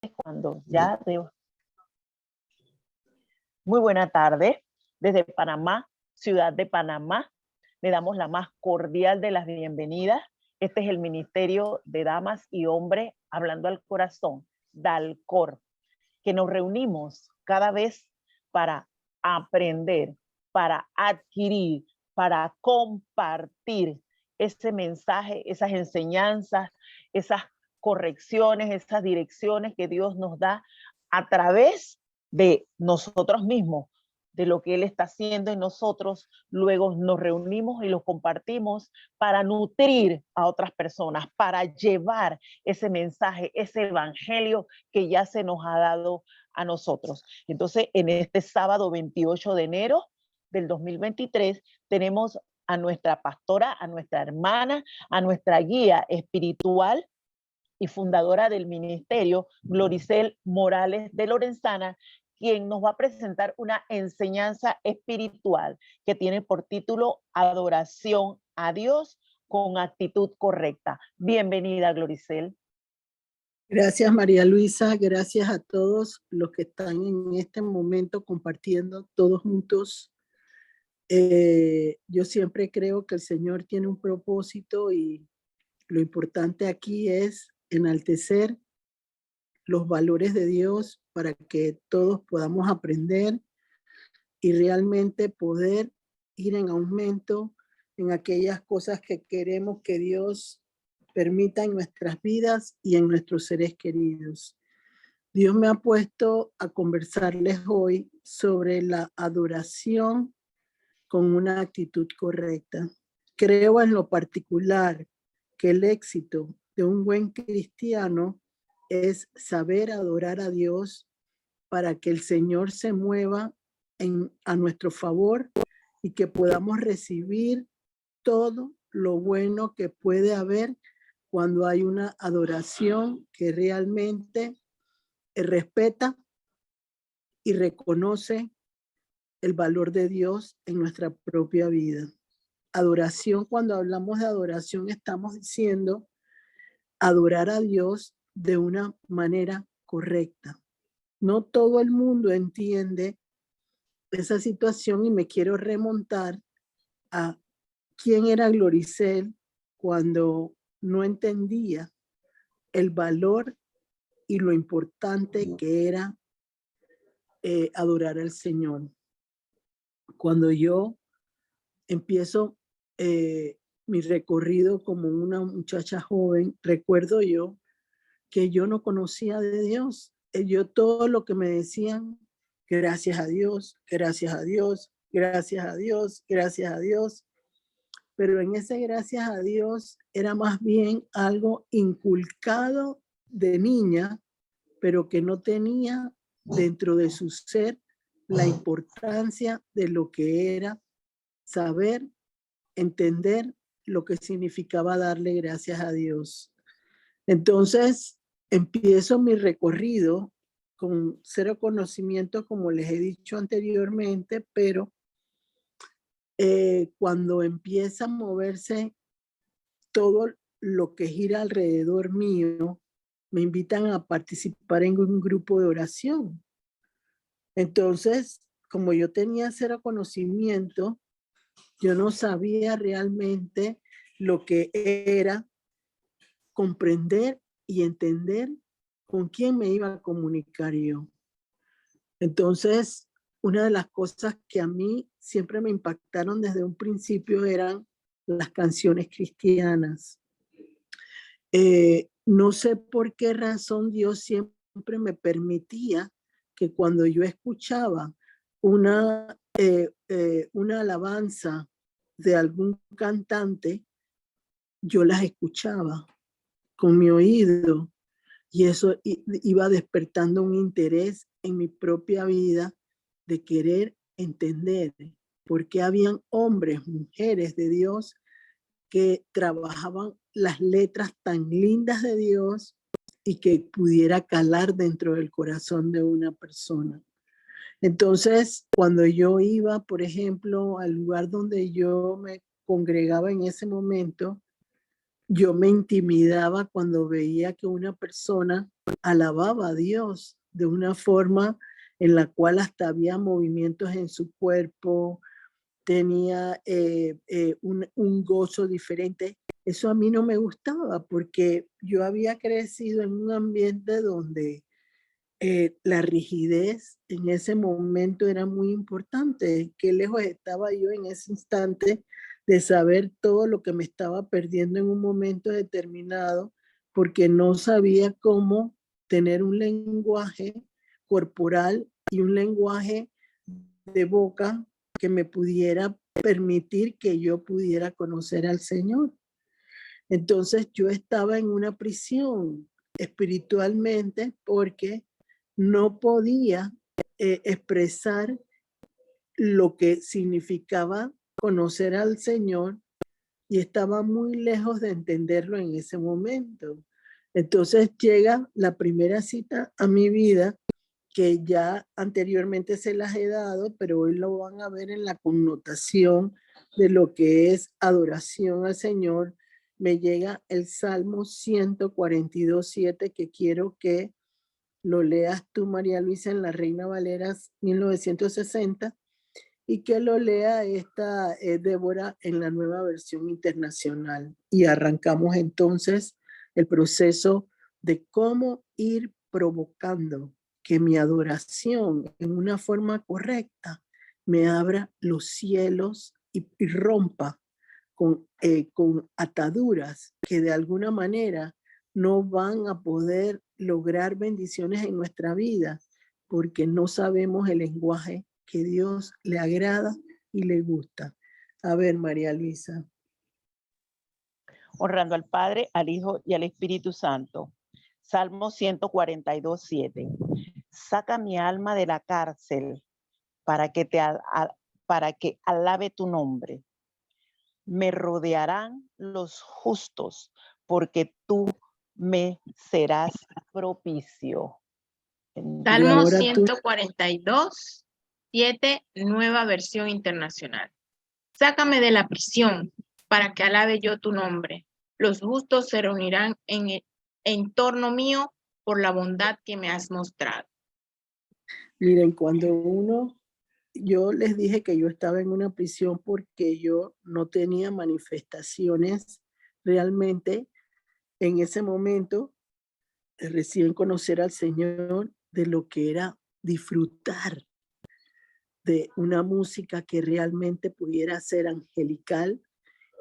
Cuando ya debo. Muy buena tarde. Desde Panamá, ciudad de Panamá, le damos la más cordial de las bienvenidas. Este es el Ministerio de Damas y Hombres Hablando al Corazón, DALCOR, que nos reunimos cada vez para aprender, para adquirir, para compartir ese mensaje, esas enseñanzas, esas correcciones, esas direcciones que Dios nos da a través de nosotros mismos, de lo que Él está haciendo en nosotros. Luego nos reunimos y lo compartimos para nutrir a otras personas, para llevar ese mensaje, ese evangelio que ya se nos ha dado a nosotros. Entonces, en este sábado 28 de enero del 2023, tenemos a nuestra pastora, a nuestra hermana, a nuestra guía espiritual y fundadora del ministerio, Gloricel Morales de Lorenzana, quien nos va a presentar una enseñanza espiritual que tiene por título Adoración a Dios con actitud correcta. Bienvenida, Gloricel. Gracias, María Luisa. Gracias a todos los que están en este momento compartiendo todos juntos. Yo siempre creo que el Señor tiene un propósito y lo importante aquí es enaltecer los valores de Dios para que todos podamos aprender y realmente poder ir en aumento en aquellas cosas que queremos que Dios permita en nuestras vidas y en nuestros seres queridos. Dios me ha puesto a conversarles hoy sobre la adoración con una actitud correcta. Creo en lo particular que el éxito de un buen cristiano es saber adorar a Dios para que el Señor se mueva a nuestro favor y que podamos recibir todo lo bueno que puede haber cuando hay una adoración que realmente respeta y reconoce el valor de Dios en nuestra propia vida. Adoración, cuando hablamos de adoración, estamos diciendo adorar a Dios de una manera correcta. No todo el mundo entiende esa situación y me quiero remontar a quién era Gloricel cuando no entendía el valor y lo importante que era adorar al Señor. Cuando yo empiezo mi recorrido como una muchacha joven, recuerdo yo que yo no conocía de Dios. Yo todo lo que me decían, gracias a Dios, gracias a Dios, gracias a Dios, gracias a Dios. Pero en ese gracias a Dios era más bien algo inculcado de niña, pero que no tenía dentro de su ser la importancia de lo que era saber, entender lo que significaba darle gracias a Dios. Entonces, empiezo mi recorrido con cero conocimiento, como les he dicho anteriormente, pero cuando empieza a moverse todo lo que gira alrededor mío, me invitan a participar en un grupo de oración. Entonces, como yo tenía cero conocimiento, yo no sabía realmente lo que era comprender y entender con quién me iba a comunicar yo. Entonces, una de las cosas que a mí siempre me impactaron desde un principio eran las canciones cristianas. No sé por qué razón Dios siempre me permitía que cuando yo escuchaba una alabanza de algún cantante, yo las escuchaba con mi oído y eso iba despertando un interés en mi propia vida de querer entender por qué habían hombres, mujeres de Dios que trabajaban las letras tan lindas de Dios y que pudiera calar dentro del corazón de una persona. Entonces, cuando yo iba, por ejemplo, al lugar donde yo me congregaba en ese momento, yo me intimidaba cuando veía que una persona alababa a Dios de una forma en la cual hasta había movimientos en su cuerpo, tenía un gozo diferente. Eso a mí no me gustaba porque yo había crecido en un ambiente donde la rigidez en ese momento era muy importante. Qué lejos estaba yo en ese instante de saber todo lo que me estaba perdiendo en un momento determinado porque no sabía cómo tener un lenguaje corporal y un lenguaje de boca que me pudiera permitir que yo pudiera conocer al Señor. Entonces yo estaba en una prisión espiritualmente porque no podía expresar lo que significaba conocer al Señor y estaba muy lejos de entenderlo en ese momento. Entonces llega la primera cita a mi vida que ya anteriormente se las he dado, pero hoy lo van a ver en la connotación de lo que es adoración al Señor. Me llega el Salmo 142:7, que quiero que lo leas tú, María Luisa, en la Reina Valera 1960, y que lo lea esta Débora en la Nueva Versión Internacional. Y arrancamos entonces el proceso de cómo ir provocando que mi adoración en una forma correcta me abra los cielos y rompa con ataduras que de alguna manera no van a poder lograr bendiciones en nuestra vida porque no sabemos el lenguaje que Dios le agrada y le gusta. A ver, María Luisa. Honrando al Padre, al Hijo y al Espíritu Santo. Salmo 142:7. Saca mi alma de la cárcel para que alabe tu nombre. Me rodearán los justos porque tú me serás propicio. Salmo 142:7, Nueva Versión Internacional. Sácame de la prisión para que alabe yo tu nombre. Los justos se reunirán en torno mío por la bondad que me has mostrado. Miren, yo les dije que yo estaba en una prisión porque yo no tenía manifestaciones realmente en ese momento, recién conocer al Señor, de lo que era disfrutar de una música que realmente pudiera ser angelical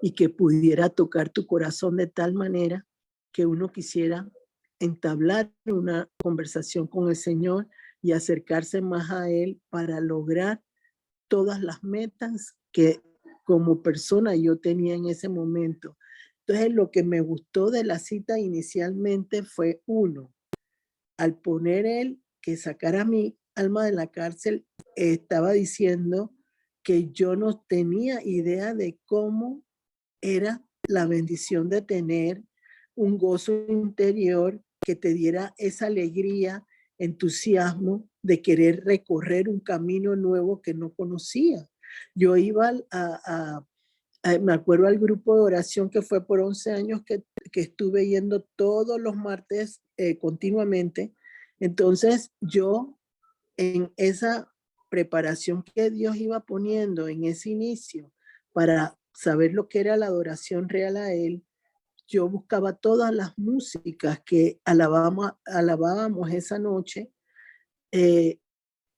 y que pudiera tocar tu corazón de tal manera que uno quisiera entablar una conversación con el Señor y acercarse más a Él para lograr todas las metas que como persona yo tenía en ese momento. Entonces, lo que me gustó de la cita inicialmente fue uno, al poner él que sacara mi alma de la cárcel, estaba diciendo que yo no tenía idea de cómo era la bendición de tener un gozo interior que te diera esa alegría, entusiasmo de querer recorrer un camino nuevo que no conocía. Yo iba me acuerdo al grupo de oración que fue por 11 años que estuve yendo todos los martes continuamente. Entonces yo en esa preparación que Dios iba poniendo en ese inicio para saber lo que era la adoración real a Él, yo buscaba todas las músicas que alabábamos esa noche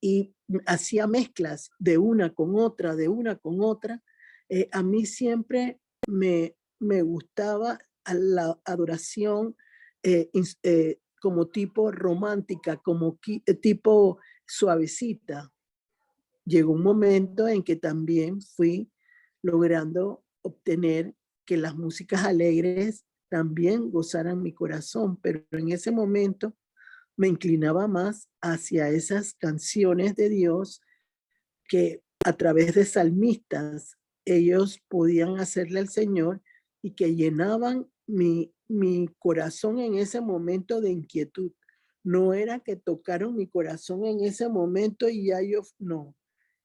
y hacía mezclas de una con otra, de una con otra. A mí siempre me gustaba la adoración como tipo romántica, como tipo suavecita. Llegó un momento en que también fui logrando obtener que las músicas alegres también gozaran mi corazón, pero en ese momento me inclinaba más hacia esas canciones de Dios que a través de salmistas ellos podían hacerle al Señor y que llenaban mi corazón en ese momento de inquietud. No era que tocaron mi corazón en ese momento y ya yo, no,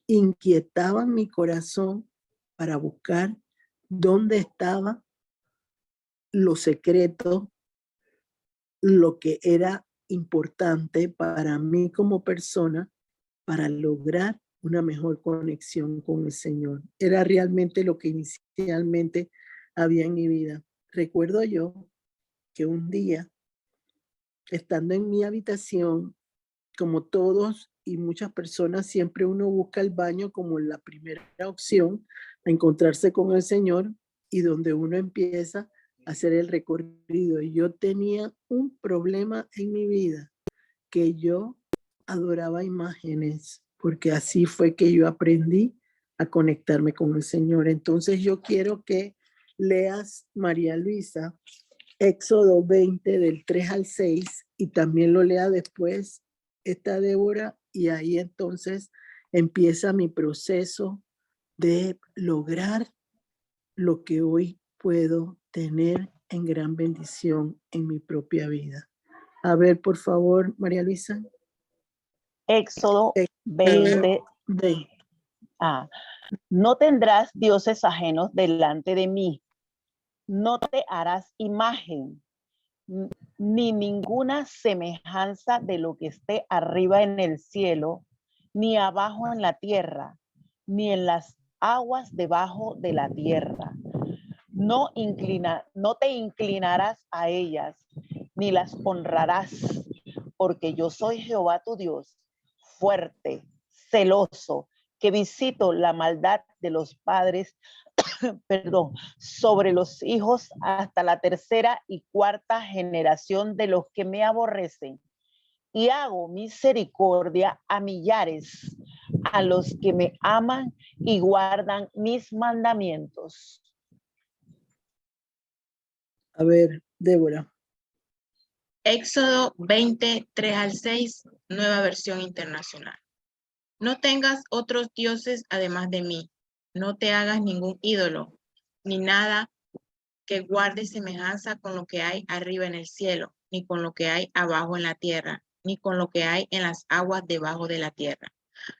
inquietaban mi corazón para buscar dónde estaba lo secreto, lo que era importante para mí como persona para lograr una mejor conexión con el Señor. Era realmente lo que inicialmente había en mi vida. Recuerdo yo que un día, estando en mi habitación, como todos y muchas personas, siempre uno busca el baño como la primera opción a encontrarse con el Señor y donde uno empieza a hacer el recorrido. Y yo tenía un problema en mi vida, que yo adoraba imágenes, porque así fue que yo aprendí a conectarme con el Señor. Entonces yo quiero que leas, María Luisa, Éxodo 20 del 3 al 6 y también lo lea después esta Débora, y ahí entonces empieza mi proceso de lograr lo que hoy puedo tener en gran bendición en mi propia vida. A ver, por favor, María Luisa. Éxodo 20. Ve. No tendrás dioses ajenos delante de mí. No te harás imagen, ni ninguna semejanza de lo que esté arriba en el cielo, ni abajo en la tierra, ni en las aguas debajo de la tierra. No te inclinarás a ellas, ni las honrarás, porque yo soy Jehová tu Dios, fuerte, celoso, que visito la maldad de los padres, sobre los hijos hasta la tercera y cuarta generación de los que me aborrecen. Y hago misericordia a millares, a los que me aman y guardan mis mandamientos. A ver, Débora. Éxodo 20, 3 al 6, nueva versión internacional. No tengas otros dioses además de mí. No te hagas ningún ídolo, ni nada que guarde semejanza con lo que hay arriba en el cielo, ni con lo que hay abajo en la tierra, ni con lo que hay en las aguas debajo de la tierra.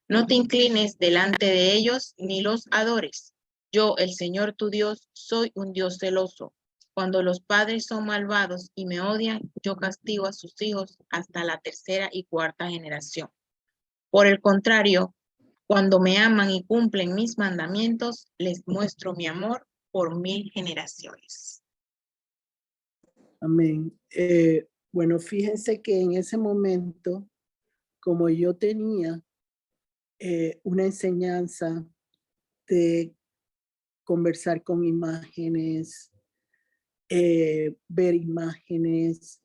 No te inclines delante de ellos, ni los adores. Yo, el Señor tu Dios, soy un Dios celoso. Cuando los padres son malvados y me odian, yo castigo a sus hijos hasta la tercera y cuarta generación. Por el contrario, cuando me aman y cumplen mis mandamientos, les muestro mi amor por 1000 generaciones. Amén. Bueno, fíjense que en ese momento, como yo tenía una enseñanza de conversar con imágenes, ver imágenes,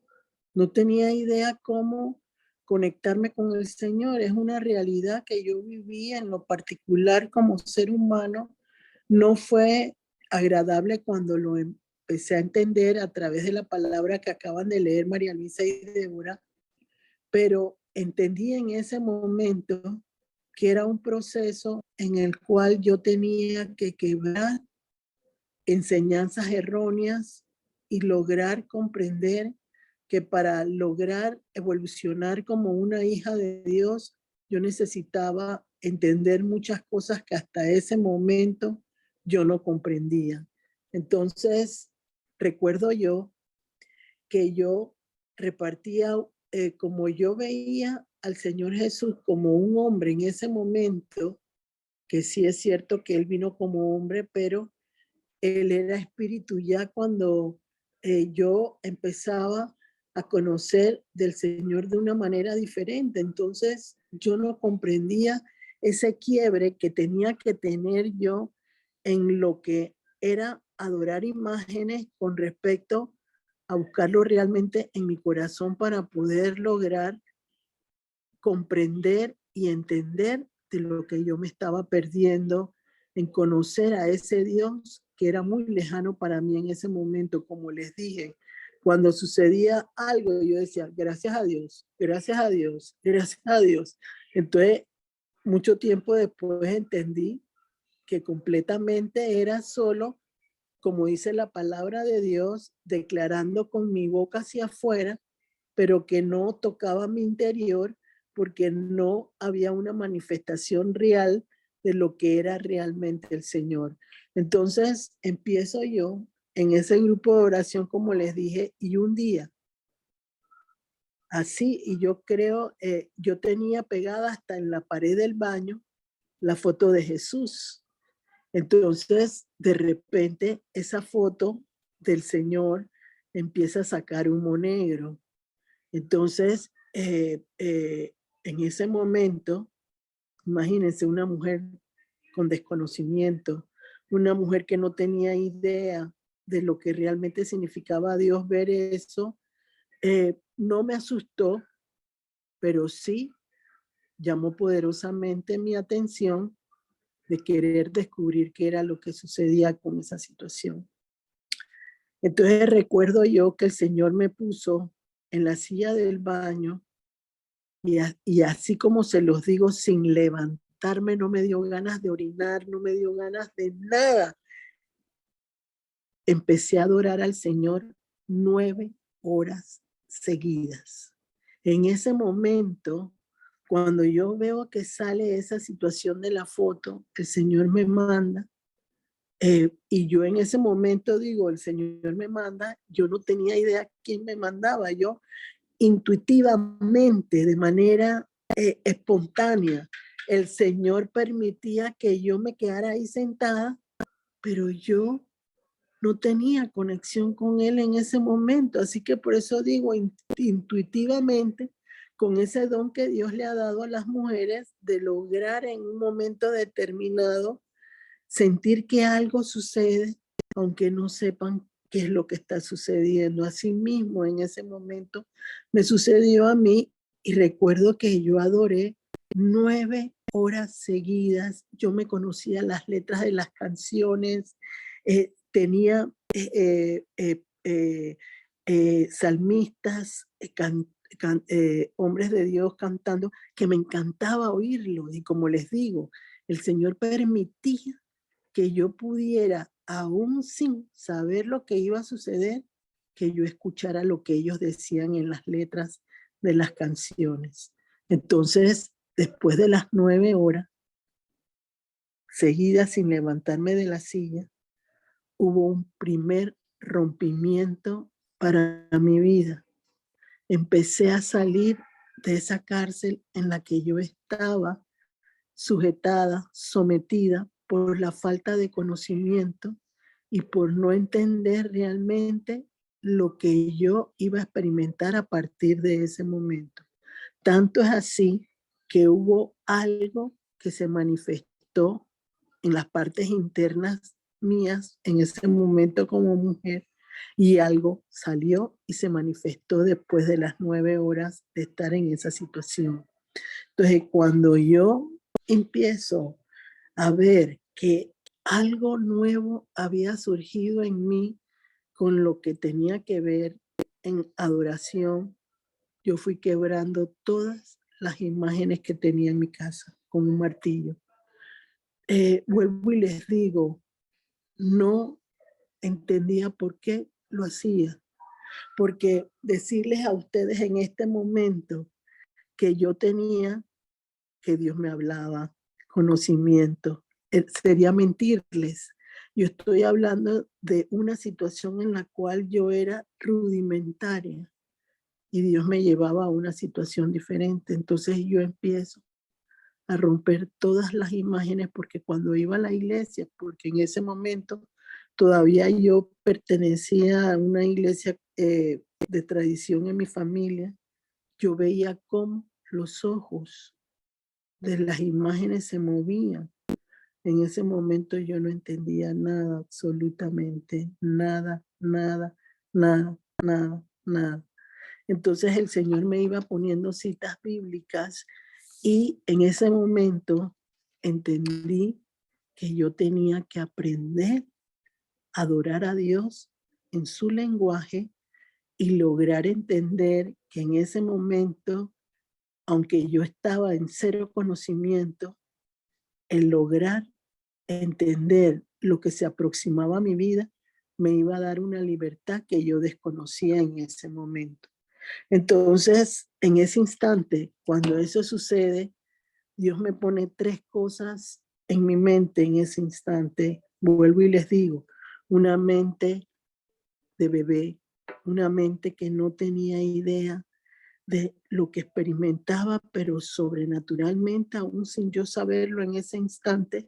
no tenía idea cómo conectarme con el Señor. Es una realidad que yo vivía en lo particular como ser humano. No fue agradable cuando lo empecé a entender a través de la palabra que acaban de leer María Luisa y Débora, pero entendí en ese momento que era un proceso en el cual yo tenía que quebrar enseñanzas erróneas y lograr comprender que para lograr evolucionar como una hija de Dios, yo necesitaba entender muchas cosas que hasta ese momento yo no comprendía. Entonces, recuerdo yo que yo repartía, como yo veía al Señor Jesús como un hombre en ese momento, que sí es cierto que Él vino como hombre, pero Él era espíritu ya cuando yo empezaba a conocer del Señor de una manera diferente. Entonces yo no comprendía ese quiebre que tenía que tener yo en lo que era adorar imágenes con respecto a buscarlo realmente en mi corazón para poder lograr comprender y entender de lo que yo me estaba perdiendo en conocer a ese Dios que era muy lejano para mí en ese momento. Como les dije, cuando sucedía algo, yo decía, gracias a Dios, gracias a Dios, gracias a Dios. Entonces, mucho tiempo después entendí que completamente era solo, como dice la palabra de Dios, declarando con mi boca hacia afuera, pero que no tocaba mi interior porque no había una manifestación real de lo que era realmente el Señor. Entonces empiezo yo en ese grupo de oración, como les dije, y un día así, y yo creo, yo tenía pegada hasta en la pared del baño la foto de Jesús. Entonces, de repente, esa foto del Señor empieza a sacar humo negro. Entonces, en ese momento, imagínense una mujer con desconocimiento, una mujer que no tenía idea de lo que realmente significaba a Dios, ver eso, no me asustó, pero sí llamó poderosamente mi atención de querer descubrir qué era lo que sucedía con esa situación. Entonces recuerdo yo que el Señor me puso en la silla del baño y así como se los digo, sin levantarme, no me dio ganas de orinar, no me dio ganas de nada. Empecé a adorar al Señor 9 horas seguidas. En ese momento, cuando yo veo que sale esa situación de la foto, el Señor me manda, y yo en ese momento digo, el Señor me manda, yo no tenía idea quién me mandaba, yo intuitivamente, de manera espontánea, el Señor permitía que yo me quedara ahí sentada, pero yo no tenía conexión con Él en ese momento. Así que por eso digo, intuitivamente, con ese don que Dios le ha dado a las mujeres de lograr en un momento determinado sentir que algo sucede, aunque no sepan qué es lo que está sucediendo. Así mismo, en ese momento me sucedió a mí y recuerdo que yo adoré 9 horas seguidas. Yo me conocía las letras de las canciones, tenía salmistas, hombres de Dios cantando, que me encantaba oírlo. Y como les digo, el Señor permitía que yo pudiera, aún sin saber lo que iba a suceder, que yo escuchara lo que ellos decían en las letras de las canciones. Entonces, después de las 9 horas seguidas sin levantarme de la silla, hubo un primer rompimiento para mi vida. Empecé a salir de esa cárcel en la que yo estaba sujetada, sometida por la falta de conocimiento y por no entender realmente lo que yo iba a experimentar a partir de ese momento. Tanto es así que hubo algo que se manifestó en las partes internas mías en ese momento como mujer, y algo salió y se manifestó después de las 9 horas de estar en esa situación. Entonces, cuando yo empiezo a ver que algo nuevo había surgido en mí con lo que tenía que ver en adoración, yo fui quebrando todas las imágenes que tenía en mi casa con un martillo. Vuelvo y les digo, no entendía por qué lo hacía, porque decirles a ustedes en este momento que yo tenía, que Dios me hablaba, conocimiento, sería mentirles. Yo estoy hablando de una situación en la cual yo era rudimentaria y Dios me llevaba a una situación diferente. Entonces yo empiezo a romper todas las imágenes, porque cuando iba a la iglesia, porque en ese momento todavía yo pertenecía a una iglesia de tradición en mi familia, yo veía cómo los ojos de las imágenes se movían. En ese momento yo no entendía nada, absolutamente nada, nada, nada, nada, nada. Entonces el Señor me iba poniendo citas bíblicas y en ese momento entendí que yo tenía que aprender a adorar a Dios en su lenguaje y lograr entender que en ese momento, aunque yo estaba en cero conocimiento, el lograr entender lo que se aproximaba a mi vida me iba a dar una libertad que yo desconocía en ese momento. Entonces, en ese instante, cuando eso sucede, Dios me pone 3 cosas en mi mente en ese instante. Vuelvo y les digo, una mente de bebé, una mente que no tenía idea de lo que experimentaba, pero sobrenaturalmente, aún sin yo saberlo en ese instante,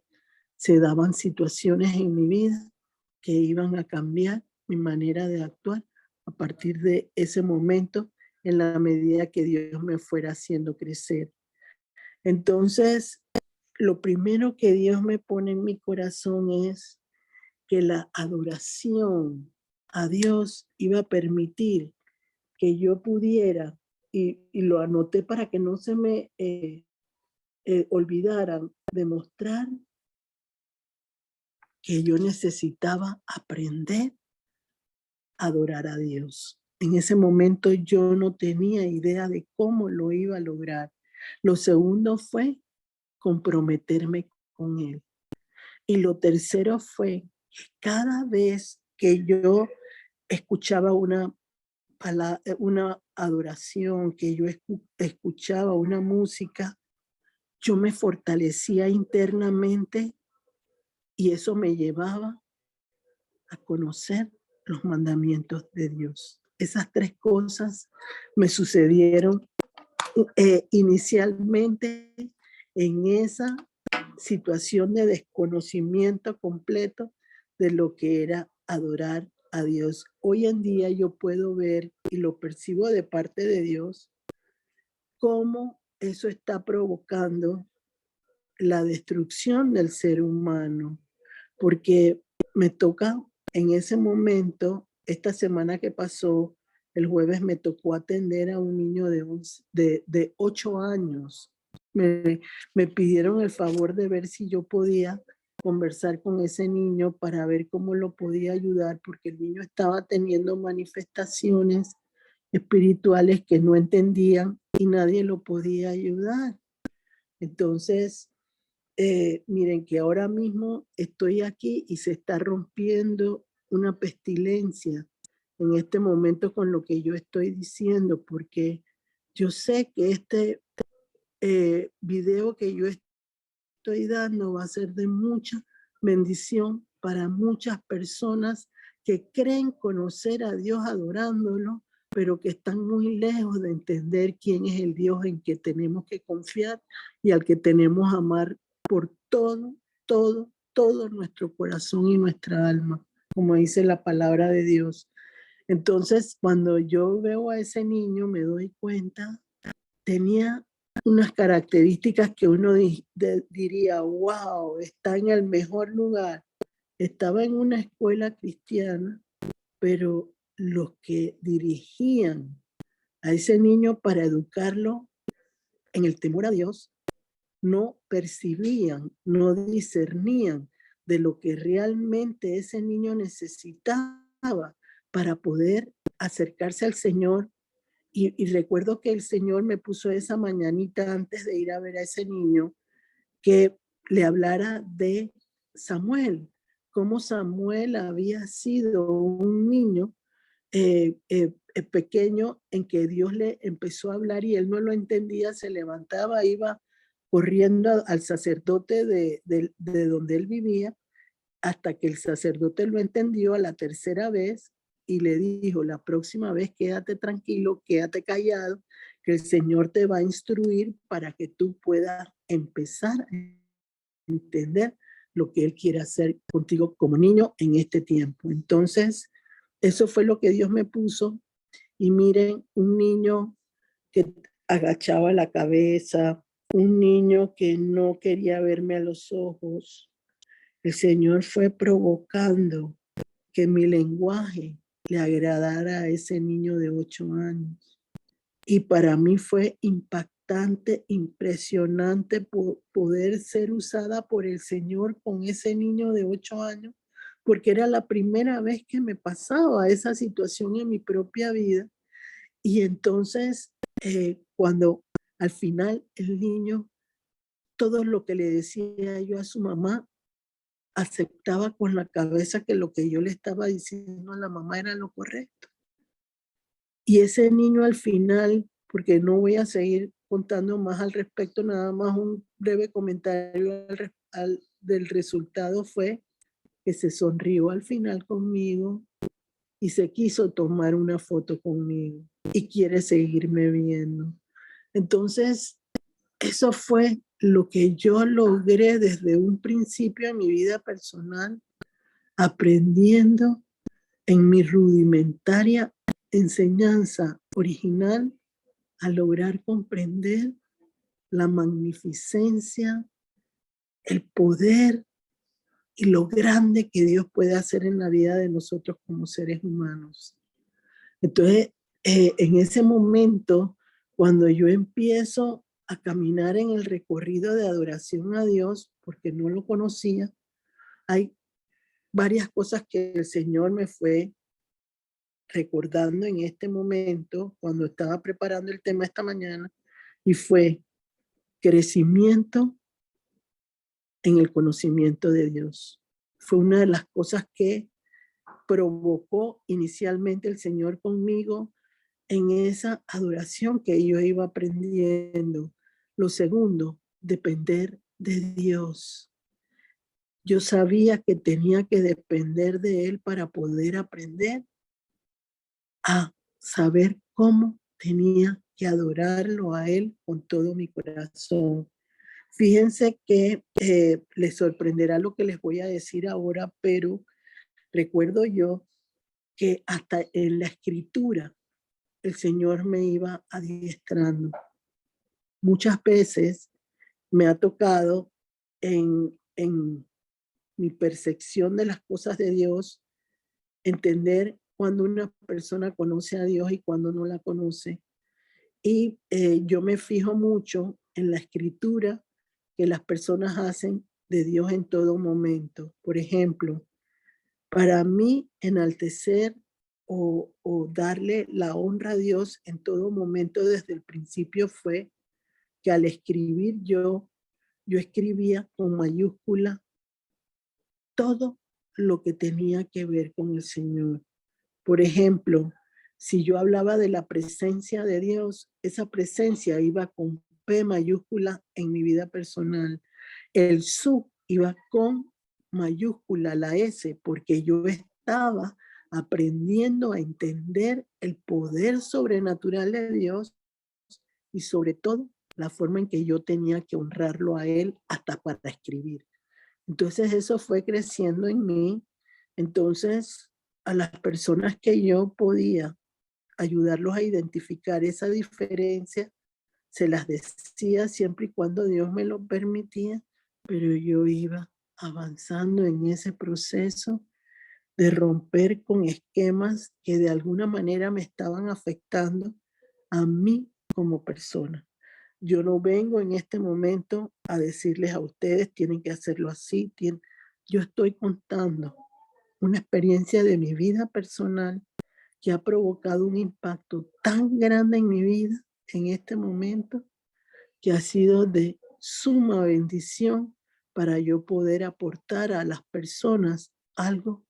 se daban situaciones en mi vida que iban a cambiar mi manera de actuar a partir de ese momento, en la medida que Dios me fuera haciendo crecer. Entonces, lo primero que Dios me pone en mi corazón es que la adoración a Dios iba a permitir que yo pudiera, y lo anoté para que no se me olvidaran, demostrar que yo necesitaba aprender a adorar a Dios. En ese momento yo no tenía idea de cómo lo iba a lograr. Lo segundo fue comprometerme con Él. Y lo tercero fue que cada vez que yo escuchaba una adoración, que yo escuchaba una música, yo me fortalecía internamente y eso me llevaba a conocer los mandamientos de Dios. Esas tres cosas me sucedieron inicialmente en esa situación de desconocimiento completo de lo que era adorar a Dios. Hoy en día yo puedo ver y lo percibo de parte de Dios cómo eso está provocando la destrucción del ser humano, porque me toca en ese momento, esta semana que pasó, el jueves me tocó atender a un niño de 8 años. Me pidieron el favor de ver si yo podía conversar con ese niño para ver cómo lo podía ayudar, porque el niño estaba teniendo manifestaciones espirituales que no entendían y nadie lo podía ayudar. Entonces, miren que ahora mismo estoy aquí y se está rompiendo una pestilencia en este momento con lo que yo estoy diciendo, porque yo sé que este video que yo estoy dando va a ser de mucha bendición para muchas personas que creen conocer a Dios adorándolo, pero que están muy lejos de entender quién es el Dios en que tenemos que confiar y al que tenemos que amar por todo nuestro corazón y nuestra alma, como dice la palabra de Dios. Entonces, cuando yo veo a ese niño, me doy cuenta, tenía unas características que uno diría, wow, está en el mejor lugar. Estaba en una escuela cristiana, pero los que dirigían a ese niño para educarlo en el temor a Dios no percibían, no discernían de lo que realmente ese niño necesitaba para poder acercarse al Señor. Y recuerdo que el Señor me puso esa mañanita antes de ir a ver a ese niño que le hablara de Samuel, cómo Samuel había sido un niño pequeño en que Dios le empezó a hablar y él no lo entendía, se levantaba, iba corriendo al sacerdote de donde él vivía, hasta que el sacerdote lo entendió a la tercera vez y le dijo, la próxima vez quédate tranquilo, quédate callado, que el Señor te va a instruir para que tú puedas empezar a entender lo que Él quiere hacer contigo como niño en este tiempo. Entonces, eso fue lo que Dios me puso. Y miren, un niño que agachaba la cabeza, un niño que no quería verme a los ojos. El Señor fue provocando que mi lenguaje le agradara a ese niño de 8 años. Y para mí fue impactante, impresionante poder ser usada por el Señor con ese niño de 8 años, porque era la primera vez que me pasaba esa situación en mi propia vida. Y entonces, cuando al final el niño, todo lo que le decía yo a su mamá, aceptaba con la cabeza que lo que yo le estaba diciendo a la mamá era lo correcto. Y ese niño al final, porque no voy a seguir contando más al respecto, nada más un breve comentario del resultado fue que se sonrió al final conmigo y se quiso tomar una foto conmigo. y quiere seguirme viendo. Entonces, eso fue lo que yo logré desde un principio en mi vida personal, aprendiendo en mi rudimentaria enseñanza original a lograr comprender la magnificencia, el poder y lo grande que Dios puede hacer en la vida de nosotros como seres humanos. Entonces, en ese momento, cuando yo empiezo a caminar en el recorrido de adoración a Dios, porque no lo conocía, hay varias cosas que el Señor me fue recordando en este momento, cuando estaba preparando el tema esta mañana, y fue crecimiento en el conocimiento de Dios. Fue una de las cosas que provocó inicialmente el Señor conmigo en esa adoración que yo iba aprendiendo. Lo segundo, depender de Dios. Yo sabía que tenía que depender de Él para poder aprender a saber cómo tenía que adorarlo a Él con todo mi corazón. Fíjense que les sorprenderá lo que les voy a decir ahora, pero recuerdo yo que hasta en la escritura el Señor me iba adiestrando. Muchas veces me ha tocado en mi percepción de las cosas de Dios entender cuando una persona conoce a Dios y cuando no la conoce. Y yo me fijo mucho en la escritura que las personas hacen de Dios en todo momento. Por ejemplo, para mí enaltecer o darle la honra a Dios en todo momento desde el principio fue que al escribir yo escribía con mayúscula todo lo que tenía que ver con el Señor. Por ejemplo, si yo hablaba de la presencia de Dios, esa presencia iba con P mayúscula en mi vida personal. El su iba con mayúscula, la S, porque yo estaba aprendiendo a entender el poder sobrenatural de Dios y sobre todo la forma en que yo tenía que honrarlo a Él hasta para escribir. Entonces eso fue creciendo en mí. Entonces a las personas que yo podía ayudarlos a identificar esa diferencia, se las decía siempre y cuando Dios me lo permitía, pero yo iba avanzando en ese proceso de romper con esquemas que de alguna manera me estaban afectando a mí como persona. Yo no vengo en este momento a decirles a ustedes, tienen que hacerlo así. Yo estoy contando una experiencia de mi vida personal que ha provocado un impacto tan grande en mi vida en este momento, que ha sido de suma bendición para yo poder aportar a las personas algo,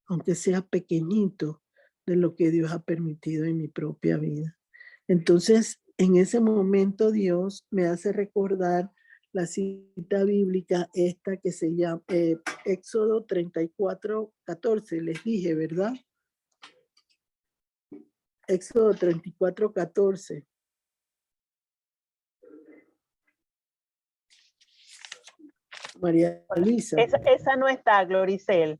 aunque sea pequeñito, de lo que Dios ha permitido en mi propia vida. Entonces, en ese momento Dios me hace recordar la cita bíblica esta que se llama Éxodo 34:14, les dije, ¿verdad? Éxodo 34:14. María Luisa. Esa no está, Gloricel.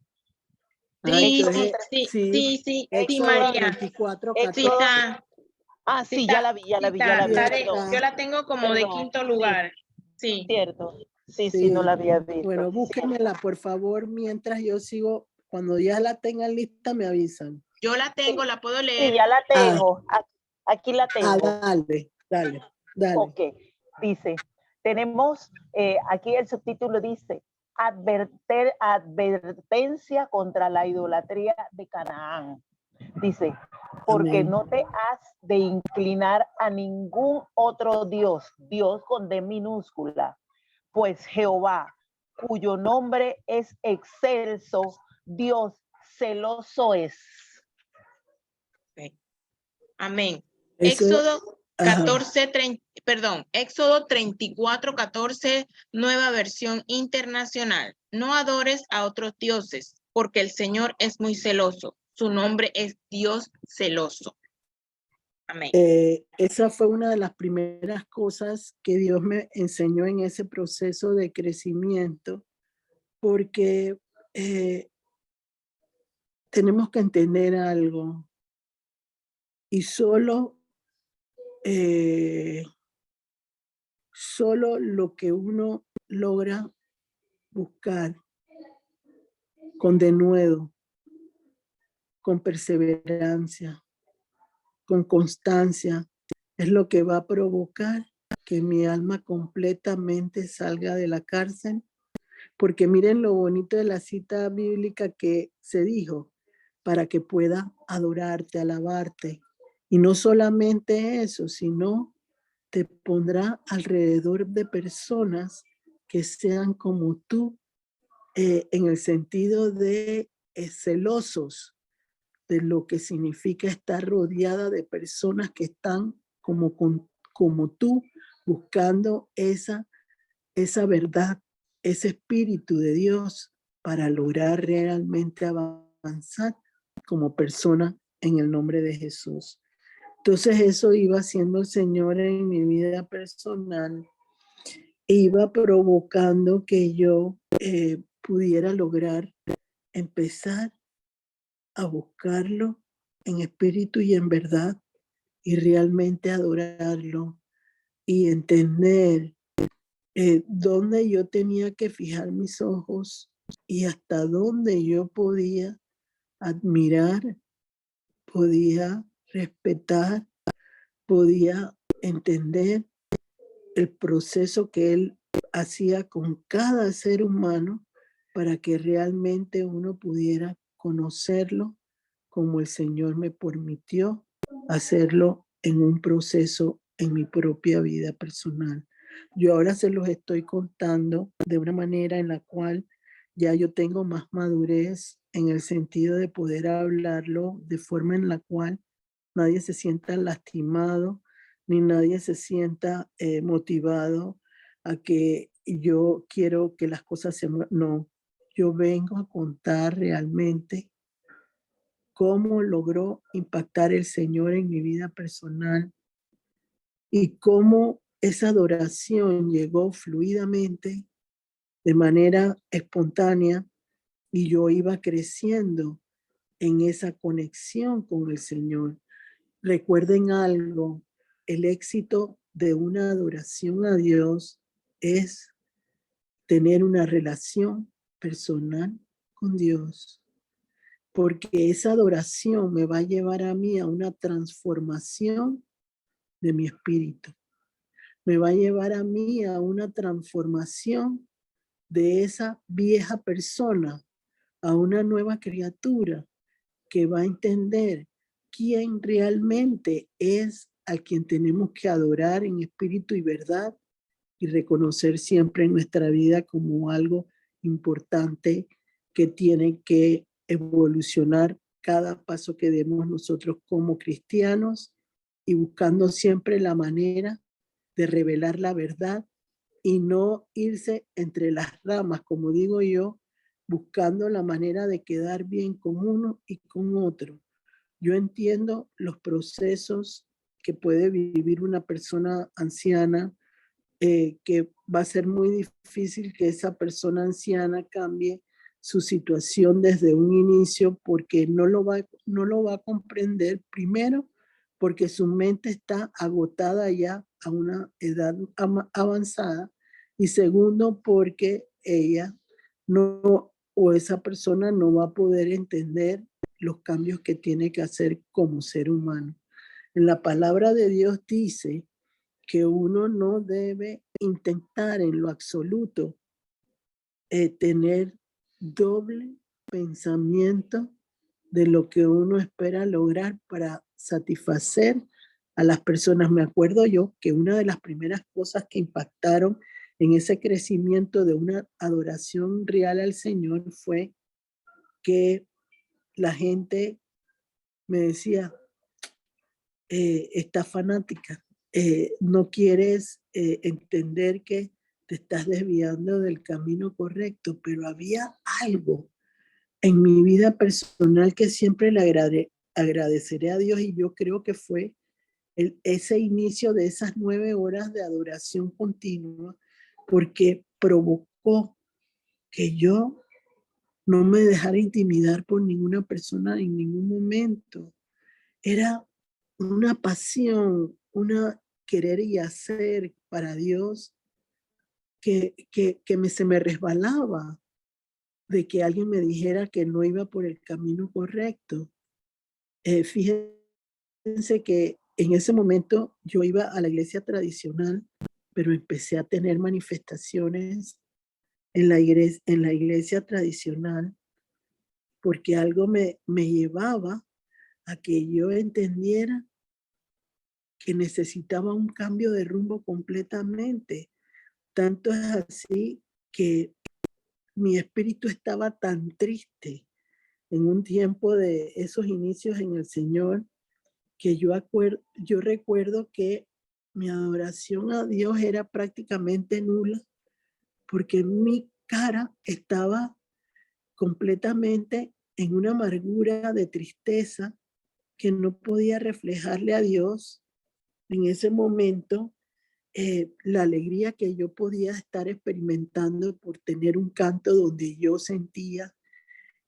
Sí, Entonces, sí, Éxodo María. 34:14. Sí, ya la vi. Yo la tengo como de Perdón, quinto lugar. Sí. Cierto. Sí, no la había visto. Bueno, búsquenmela, por favor, mientras yo sigo. Cuando ya la tengan lista, me avisan. Yo la tengo, la puedo leer. Sí, ya la tengo. Aquí la tengo. Dale. Ok, dice, tenemos, aquí el subtítulo dice, advertencia contra la idolatría de Canaán. Dice, porque Amén. no te has de inclinar a ningún otro Dios, Dios con D minúscula, pues Jehová, cuyo nombre es excelso, Dios celoso es. Amén. Eso, Éxodo 34:14, nueva versión internacional. No adores a otros dioses, porque el Señor es muy celoso. Su nombre es Dios celoso. Amén. Esa fue una de las primeras cosas que Dios me enseñó en ese proceso de crecimiento, porque tenemos que entender algo y solo lo que uno logra buscar con denuedo, con perseverancia, con constancia, es lo que va a provocar que mi alma completamente salga de la cárcel. Porque miren lo bonito de la cita bíblica que se dijo, para que pueda adorarte, alabarte. Y no solamente eso, sino te pondrá alrededor de personas que sean como tú, en el sentido de celosos de lo que significa estar rodeada de personas que están como tú, buscando esa verdad, ese espíritu de Dios para lograr realmente avanzar como persona en el nombre de Jesús. Entonces eso iba haciendo el Señor en mi vida personal, iba provocando que yo pudiera lograr empezar a buscarlo en espíritu y en verdad y realmente adorarlo y entender dónde yo tenía que fijar mis ojos y hasta dónde yo podía admirar, podía respetar, podía entender el proceso que él hacía con cada ser humano para que realmente uno pudiera conocerlo como el Señor me permitió hacerlo en un proceso en mi propia vida personal. Yo ahora se los estoy contando de una manera en la cual ya yo tengo más madurez en el sentido de poder hablarlo de forma en la cual nadie se sienta lastimado, ni nadie se sienta motivado a que yo quiero que las cosas se muevan. No, yo vengo a contar realmente cómo logró impactar el Señor en mi vida personal y cómo esa adoración llegó fluidamente, de manera espontánea, y yo iba creciendo en esa conexión con el Señor. Recuerden algo, el éxito de una adoración a Dios es tener una relación personal con Dios, porque esa adoración me va a llevar a mí a una transformación de mi espíritu. Me va a llevar a mí a una transformación de esa vieja persona a una nueva criatura que va a entender quién realmente es al quien tenemos que adorar en espíritu y verdad y reconocer siempre en nuestra vida como algo importante que tiene que evolucionar cada paso que demos nosotros como cristianos y buscando siempre la manera de revelar la verdad y no irse entre las ramas, como digo yo, buscando la manera de quedar bien con uno y con otro. Yo entiendo los procesos que puede vivir una persona anciana, que va a ser muy difícil que esa persona anciana cambie su situación desde un inicio porque no lo va a comprender, primero porque su mente está agotada ya a una edad avanzada, y segundo porque ella no, o esa persona no va a poder entender los cambios que tiene que hacer como ser humano. En la palabra de Dios dice que uno no debe intentar en lo absoluto tener doble pensamiento de lo que uno espera lograr para satisfacer a las personas. Me acuerdo yo que una de las primeras cosas que impactaron en ese crecimiento de una adoración real al Señor fue que la gente me decía, está fanática, no quieres entender que te estás desviando del camino correcto, pero había algo en mi vida personal que siempre le agradeceré a Dios, y yo creo que fue ese inicio de esas 9 horas de adoración continua, porque provocó que yo no me dejara intimidar por ninguna persona en ningún momento. Era una pasión, una querer y hacer para Dios que se me resbalaba de que alguien me dijera que no iba por el camino correcto. Fíjense que en ese momento yo iba a la iglesia tradicional, pero empecé a tener manifestaciones en la iglesia tradicional porque algo me llevaba a que yo entendiera que necesitaba un cambio de rumbo completamente. Tanto es así que mi espíritu estaba tan triste en un tiempo de esos inicios en el Señor que yo recuerdo que mi adoración a Dios era prácticamente nula porque mi cara estaba completamente en una amargura de tristeza que no podía reflejarle a Dios en ese momento la alegría que yo podía estar experimentando por tener un canto donde yo sentía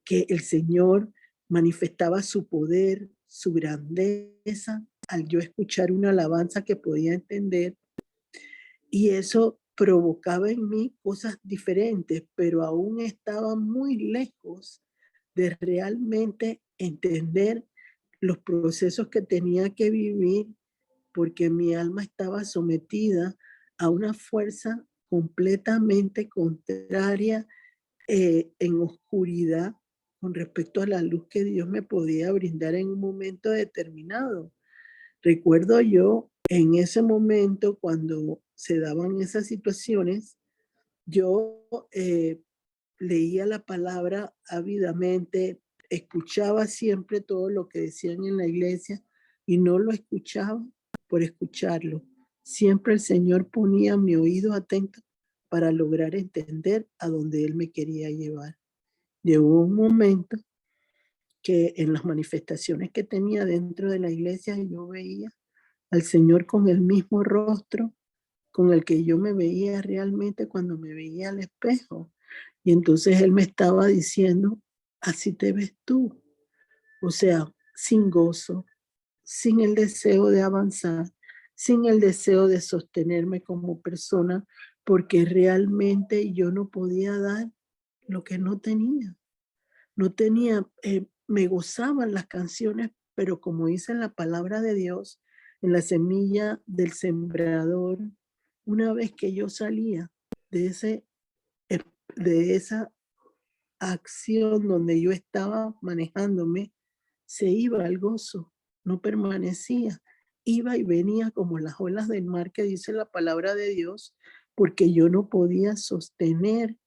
que el Señor manifestaba su poder, su grandeza, al yo escuchar una alabanza que podía entender, y eso provocaba en mí cosas diferentes, pero aún estaba muy lejos de realmente entender los procesos que tenía que vivir porque mi alma estaba sometida a una fuerza completamente contraria en oscuridad con respecto a la luz que Dios me podía brindar en un momento determinado. Recuerdo yo en ese momento cuando se daban esas situaciones, yo leía la palabra ávidamente, escuchaba siempre todo lo que decían en la iglesia y no lo escuchaba por escucharlo. Siempre el Señor ponía mi oído atento para lograr entender a dónde Él me quería llevar. Llegó un momento que en las manifestaciones que tenía dentro de la iglesia yo veía al Señor con el mismo rostro con el que yo me veía realmente cuando me veía al espejo. Y entonces Él me estaba diciendo, así te ves tú. O sea, sin gozo, sin el deseo de avanzar, sin el deseo de sostenerme como persona, porque realmente yo no podía dar lo que no tenía. No tenía, me gozaban las canciones, pero como dice en la palabra de Dios, en la semilla del sembrador, una vez que yo salía de, de esa acción donde yo estaba manejándome, se iba el gozo, no permanecía. Iba y venía como las olas del mar que dice la palabra de Dios, porque yo no podía sostener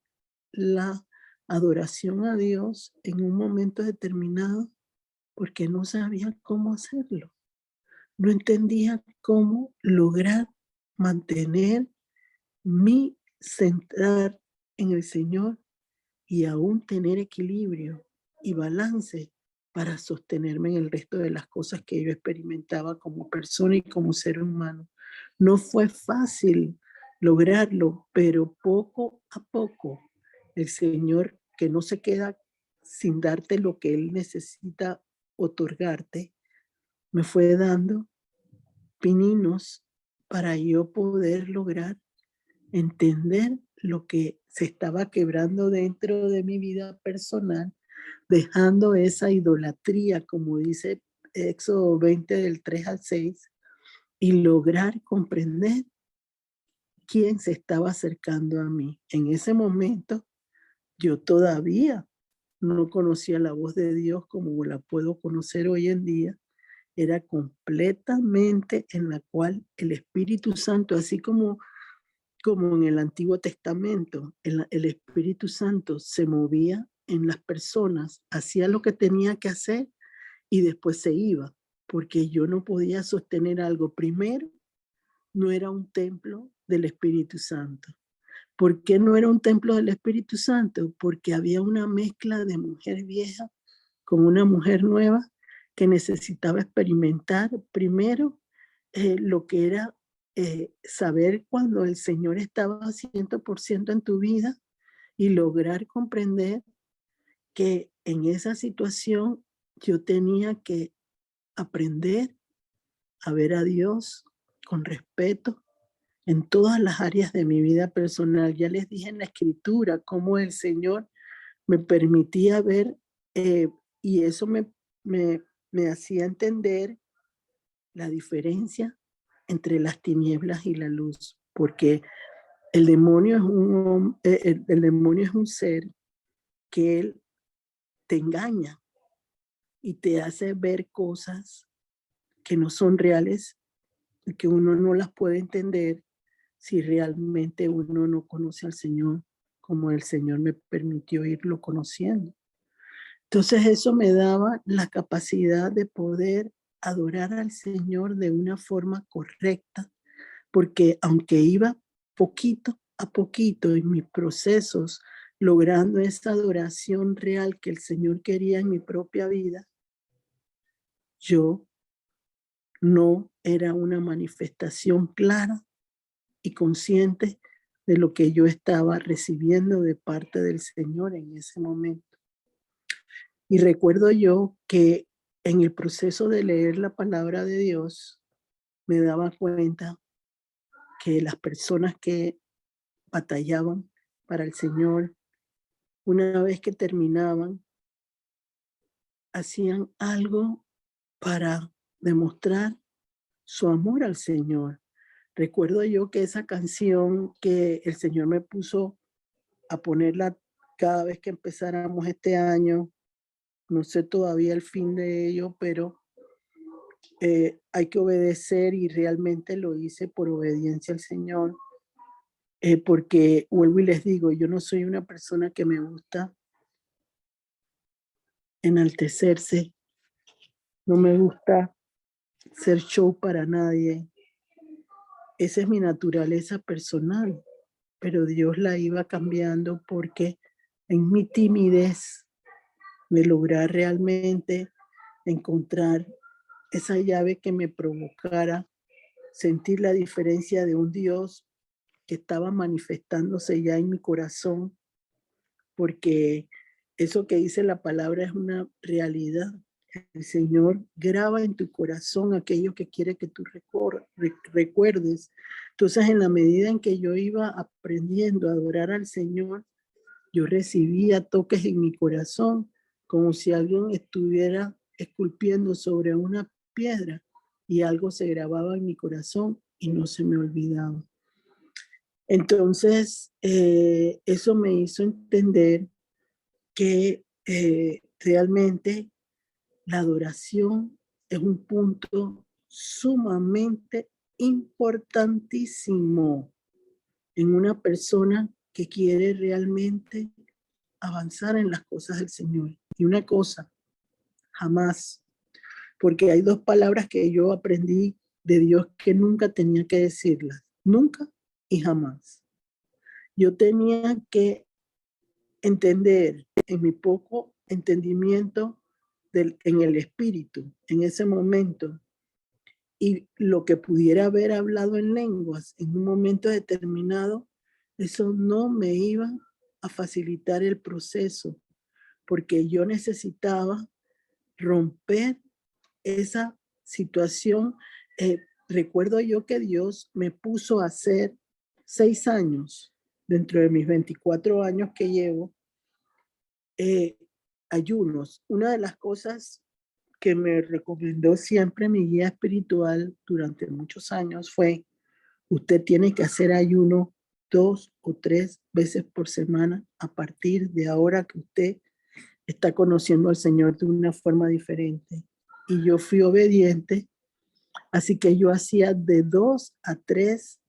la adoración a Dios en un momento determinado porque no sabía cómo hacerlo. No entendía cómo lograr mantener mi centrar en el Señor y aún tener equilibrio y balance para sostenerme en el resto de las cosas que yo experimentaba como persona y como ser humano. No fue fácil lograrlo, pero poco a poco el Señor, que no se queda sin darte lo que Él necesita otorgarte, me fue dando pininos para yo poder lograr entender lo que se estaba quebrando dentro de mi vida personal, dejando esa idolatría, como dice Éxodo 20 del 3 al 6, y lograr comprender quién se estaba acercando a mí. En ese momento yo todavía no conocía la voz de Dios como la puedo conocer hoy en día. Era completamente en la cual el Espíritu Santo, así como en el Antiguo Testamento, el Espíritu Santo se movía en las personas, hacía lo que tenía que hacer y después se iba, porque yo no podía sostener algo. Primero, no era un templo del Espíritu Santo. ¿Por qué no era un templo del Espíritu Santo? Porque había una mezcla de mujer vieja con una mujer nueva que necesitaba experimentar primero lo que era saber cuando el Señor estaba 100% en tu vida y lograr comprender que en esa situación yo tenía que aprender a ver a Dios con respeto en todas las áreas de mi vida personal. Ya les dije en la escritura cómo el Señor me permitía ver y eso me hacía entender la diferencia entre las tinieblas y la luz, porque el demonio el demonio es un ser que él te engaña y te hace ver cosas que no son reales y que uno no las puede entender si realmente uno no conoce al Señor como el Señor me permitió irlo conociendo. Entonces eso me daba la capacidad de poder adorar al Señor de una forma correcta, porque aunque iba poquito a poquito en mis procesos, logrando esa adoración real que el Señor quería en mi propia vida, yo no era una manifestación clara y consciente de lo que yo estaba recibiendo de parte del Señor en ese momento. Y recuerdo yo que en el proceso de leer la palabra de Dios, me daba cuenta que las personas que batallaban para el Señor, una vez que terminaban, hacían algo para demostrar su amor al Señor. Recuerdo yo que esa canción que el Señor me puso a ponerla cada vez que empezáramos este año, no sé todavía el fin de ello, pero hay que obedecer y realmente lo hice por obediencia al Señor, porque vuelvo y les digo, yo no soy una persona que me gusta enaltecerse, no me gusta ser show para nadie. Esa es mi naturaleza personal, pero Dios la iba cambiando porque en mi timidez de lograr realmente encontrar esa llave que me provocara sentir la diferencia de un Dios que estaba manifestándose ya en mi corazón, porque eso que dice la palabra es una realidad. El Señor graba en tu corazón aquello que quiere que tú recuerdes. Entonces, en la medida en que yo iba aprendiendo a adorar al Señor, yo recibía toques en mi corazón, como si alguien estuviera esculpiendo sobre una piedra y algo se grababa en mi corazón y no se me olvidaba. Entonces, eso me hizo entender que realmente la adoración es un punto sumamente importantísimo en una persona que quiere realmente avanzar en las cosas del Señor. Y una cosa, jamás, porque hay dos palabras que yo aprendí de Dios que nunca tenía que decirlas, nunca y jamás. Yo tenía que entender en mi poco entendimiento en el espíritu, en ese momento, y lo que pudiera haber hablado en lenguas en un momento determinado, eso no me iba a facilitar el proceso, porque yo necesitaba romper esa situación. Recuerdo yo que Dios me puso a hacer 6 años, dentro de mis 24 años que llevo, ayunos. Una de las cosas que me recomendó siempre mi guía espiritual durante muchos años fue: usted tiene que hacer ayuno 2 o 3 veces por semana a partir de ahora que usted está conociendo al Señor de una forma diferente. Y yo fui obediente, así que yo hacía de 2 a 3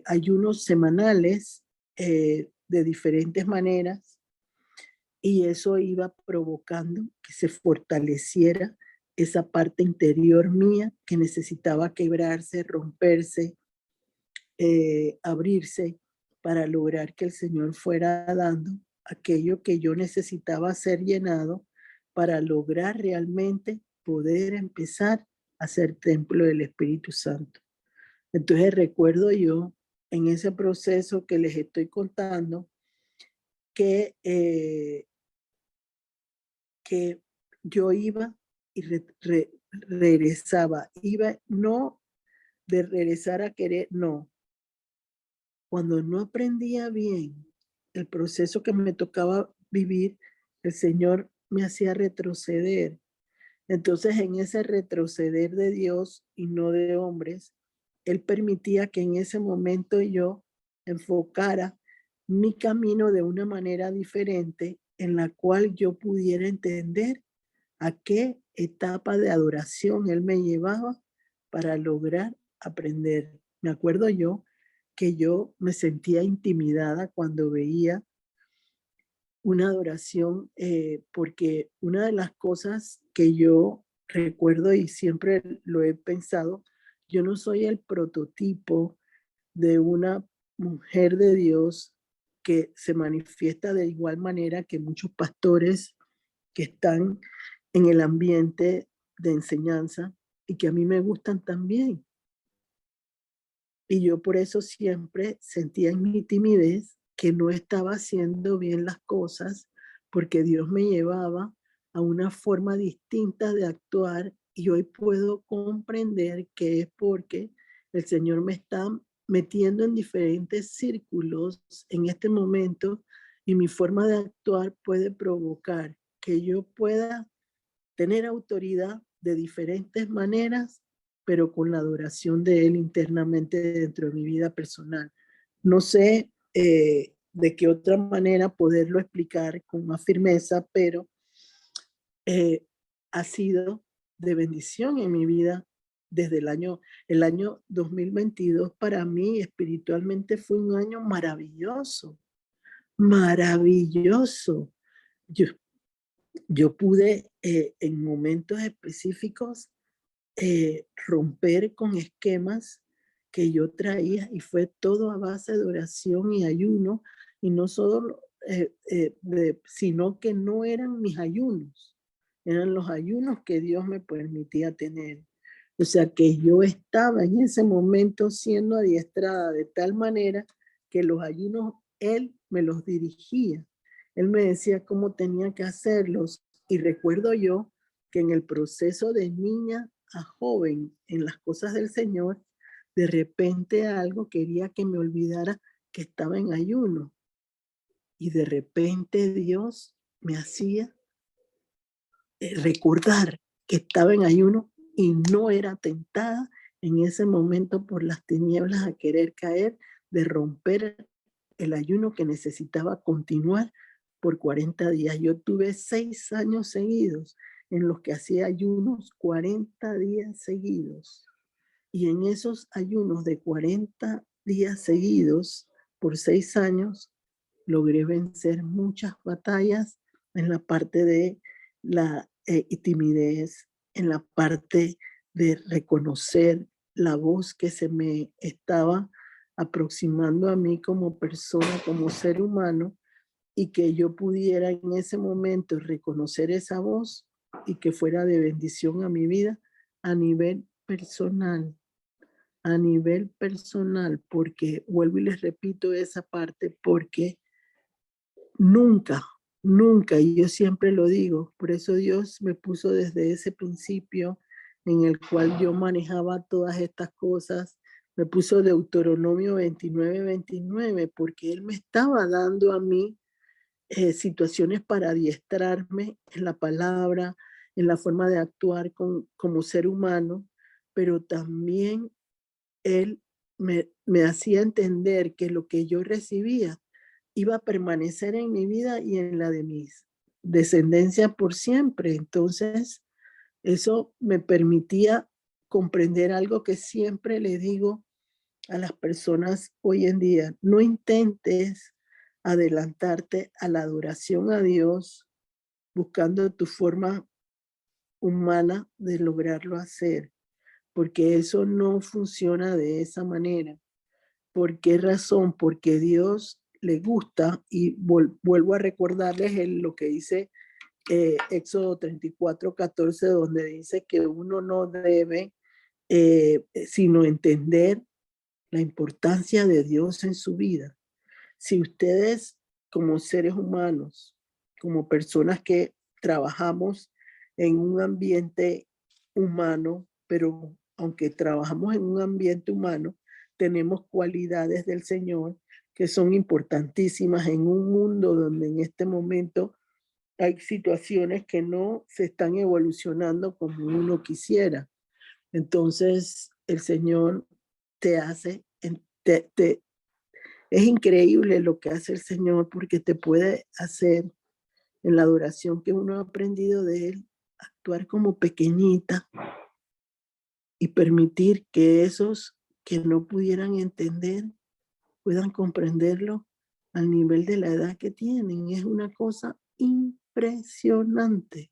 ayunos semanales de diferentes maneras, y eso iba provocando que se fortaleciera esa parte interior mía que necesitaba quebrarse, romperse, abrirse para lograr que el Señor fuera dando aquello que yo necesitaba ser llenado para lograr realmente poder empezar a ser templo del Espíritu Santo. Entonces recuerdo yo en ese proceso que les estoy contando que yo iba y regresaba. Iba no de regresar a querer, no. Cuando no aprendía bien el proceso que me tocaba vivir, el Señor me hacía retroceder. Entonces, en ese retroceder de Dios y no de hombres, Él permitía que en ese momento yo enfocara mi camino de una manera diferente en la cual yo pudiera entender a qué etapa de adoración Él me llevaba para lograr aprender. Me acuerdo yo que yo me sentía intimidada cuando veía una adoración, porque una de las cosas que yo recuerdo y siempre lo he pensado, yo no soy el prototipo de una mujer de Dios que se manifiesta de igual manera que muchos pastores que están en el ambiente de enseñanza y que a mí me gustan también. Y yo por eso siempre sentía en mi timidez que no estaba haciendo bien las cosas porque Dios me llevaba a una forma distinta de actuar y hoy puedo comprender que es porque el Señor me está metiendo en diferentes círculos en este momento y mi forma de actuar puede provocar que yo pueda tener autoridad de diferentes maneras, pero con la adoración de Él internamente dentro de mi vida personal. No sé de qué otra manera poderlo explicar con más firmeza, pero ha sido de bendición en mi vida desde el año 2022 para mí espiritualmente fue un año maravilloso, maravilloso. Yo pude en momentos específicos romper con esquemas que yo traía y fue todo a base de oración y ayuno y no solo, sino que no eran mis ayunos, eran los ayunos que Dios me permitía tener. O sea que yo estaba en ese momento siendo adiestrada de tal manera que los ayunos Él me los dirigía. Él me decía cómo tenía que hacerlos. Y recuerdo yo que en el proceso de niña a joven en las cosas del Señor, de repente algo quería que me olvidara que estaba en ayuno. Y de repente Dios me hacía recordar que estaba en ayuno y no era tentada en ese momento por las tinieblas a querer caer, de romper el ayuno que necesitaba continuar por 40 días. Yo tuve 6 años seguidos en los que hacía ayunos 40 días seguidos. Y en esos ayunos de 40 días seguidos por 6 años, logré vencer muchas batallas en la parte de la timidez, en la parte de reconocer la voz que se me estaba aproximando a mí como persona, como ser humano, y que yo pudiera en ese momento reconocer esa voz y que fuera de bendición a mi vida a nivel personal, porque vuelvo y les repito esa parte, porque nunca, nunca, y yo siempre lo digo, por eso Dios me puso desde ese principio en el cual yo manejaba todas estas cosas, me puso Deuteronomio 29:29, porque Él me estaba dando a mí situaciones para adiestrarme en la palabra, en la forma de actuar como ser humano, pero también Él me hacía entender que lo que yo recibía iba a permanecer en mi vida y en la de mis descendencia por siempre. Entonces, eso me permitía comprender algo que siempre le digo a las personas hoy en día: no intentes adelantarte a la adoración a Dios buscando tu forma humana de lograrlo hacer, porque eso no funciona de esa manera. ¿Por qué razón? Porque Dios le gusta, y vuelvo a recordarles lo que dice Éxodo 34:14, donde dice que uno no debe sino entender la importancia de Dios en su vida. Si ustedes como seres humanos, como personas que trabajamos en un ambiente humano, pero aunque trabajamos en un ambiente humano, tenemos cualidades del Señor que son importantísimas en un mundo donde en este momento hay situaciones que no se están evolucionando como uno quisiera. Entonces, el Señor te hace, es increíble lo que hace el Señor porque te puede hacer en la adoración que uno ha aprendido de Él, actuar como pequeñita y permitir que esos que no pudieran entender puedan comprenderlo al nivel de la edad que tienen. Es una cosa impresionante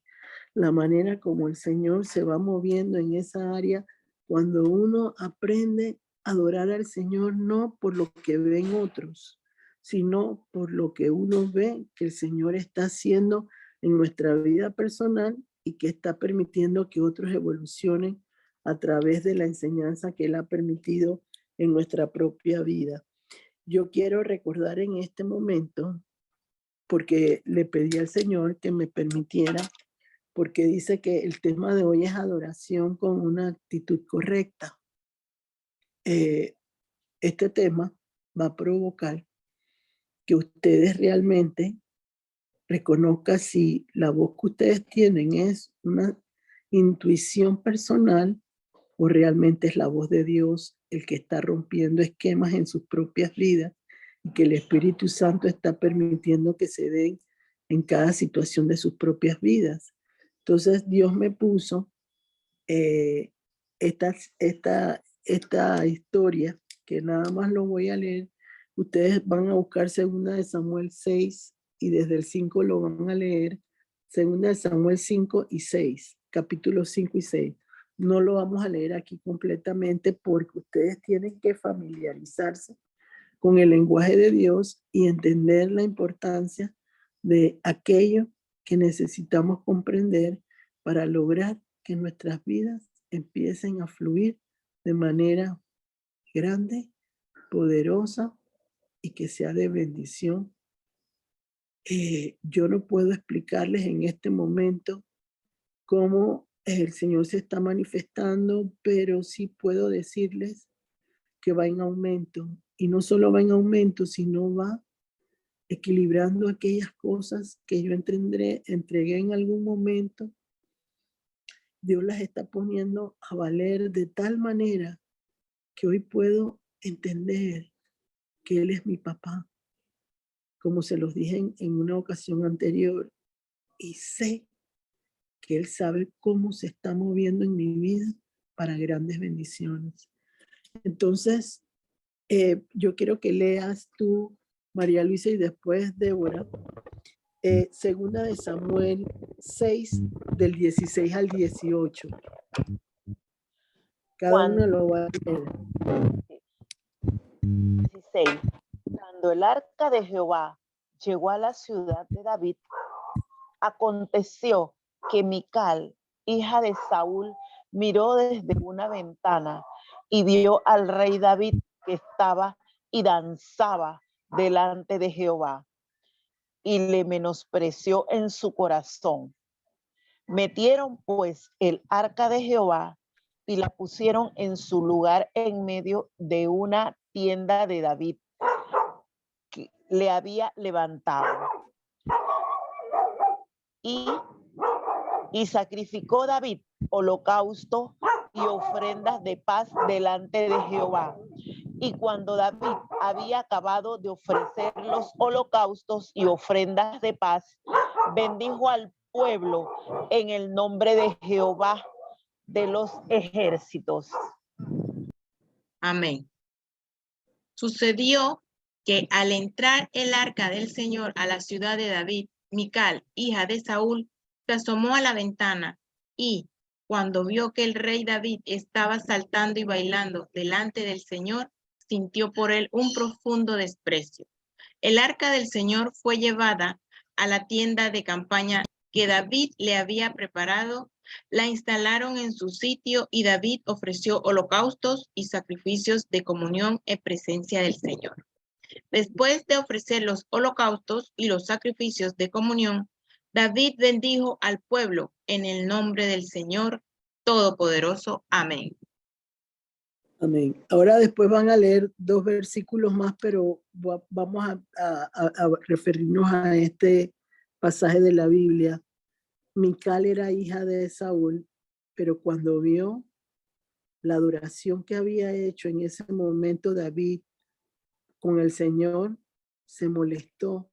la manera como el Señor se va moviendo en esa área cuando uno aprende a adorar al Señor no por lo que ven otros, sino por lo que uno ve que el Señor está haciendo en nuestra vida personal y que está permitiendo que otros evolucionen a través de la enseñanza que Él ha permitido en nuestra propia vida. Yo quiero recordar en este momento, porque le pedí al Señor que me permitiera, porque dice que el tema de hoy es adoración con una actitud correcta. Este tema va a provocar que ustedes realmente reconozcan si la voz que ustedes tienen es una intuición personal o realmente es la voz de Dios el que está rompiendo esquemas en sus propias vidas y que el Espíritu Santo está permitiendo que se den en cada situación de sus propias vidas. Entonces Dios me puso esta historia, que nada más lo voy a leer. Ustedes van a buscar 2 Samuel 6 y desde el 5 lo van a leer. 2 Samuel 5 y 6, capítulos 5 y 6. No lo vamos a leer aquí completamente porque ustedes tienen que familiarizarse con el lenguaje de Dios y entender la importancia de aquello que necesitamos comprender para lograr que nuestras vidas empiecen a fluir de manera grande, poderosa y que sea de bendición. Yo no puedo explicarles en este momento cómo el Señor se está manifestando, pero sí puedo decirles que va en aumento. Y no solo va en aumento, sino va equilibrando aquellas cosas que yo entregué en algún momento. Dios las está poniendo a valer de tal manera que hoy puedo entender que Él es mi papá, como se los dije en una ocasión anterior, y sé que Él sabe cómo se está moviendo en mi vida para grandes bendiciones. Entonces, yo quiero que leas tú, María Luisa, y después Débora, 2 Samuel 6, del 16 al 18. Cada uno lo va a leer. 16. Cuando el arca de Jehová llegó a la ciudad de David, aconteció que Mical, hija de Saúl, miró desde una ventana y vio al rey David que estaba y danzaba delante de Jehová, y le menospreció en su corazón. Metieron pues el arca de Jehová y la pusieron en su lugar en medio de una tienda de David que le había levantado. Y sacrificó David holocausto y ofrendas de paz delante de Jehová. Y cuando David había acabado de ofrecer los holocaustos y ofrendas de paz, bendijo al pueblo en el nombre de Jehová de los ejércitos. Amén. Sucedió que al entrar el arca del Señor a la ciudad de David, Mical, hija de Saúl, se asomó a la ventana y, cuando vio que el rey David estaba saltando y bailando delante del Señor, sintió por él un profundo desprecio. El arca del Señor fue llevada a la tienda de campaña que David le había preparado, la instalaron en su sitio y David ofreció holocaustos y sacrificios de comunión en presencia del Señor. Después de ofrecer los holocaustos y los sacrificios de comunión, David bendijo al pueblo en el nombre del Señor Todopoderoso. Amén. Amén. Ahora después van a leer 2 versículos más, pero vamos a referirnos a este pasaje de la Biblia. Mical era hija de Saúl, pero cuando vio la adoración que había hecho en ese momento David con el Señor, se molestó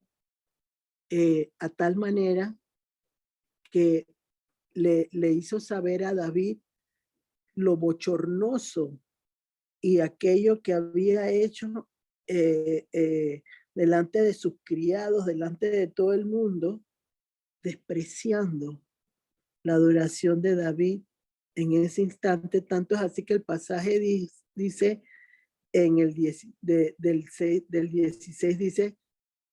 a tal manera que le hizo saber a David lo bochornoso y aquello que había hecho delante de sus criados, delante de todo el mundo, despreciando la adoración de David en ese instante. Tanto es así que el pasaje dice en el del 16 dice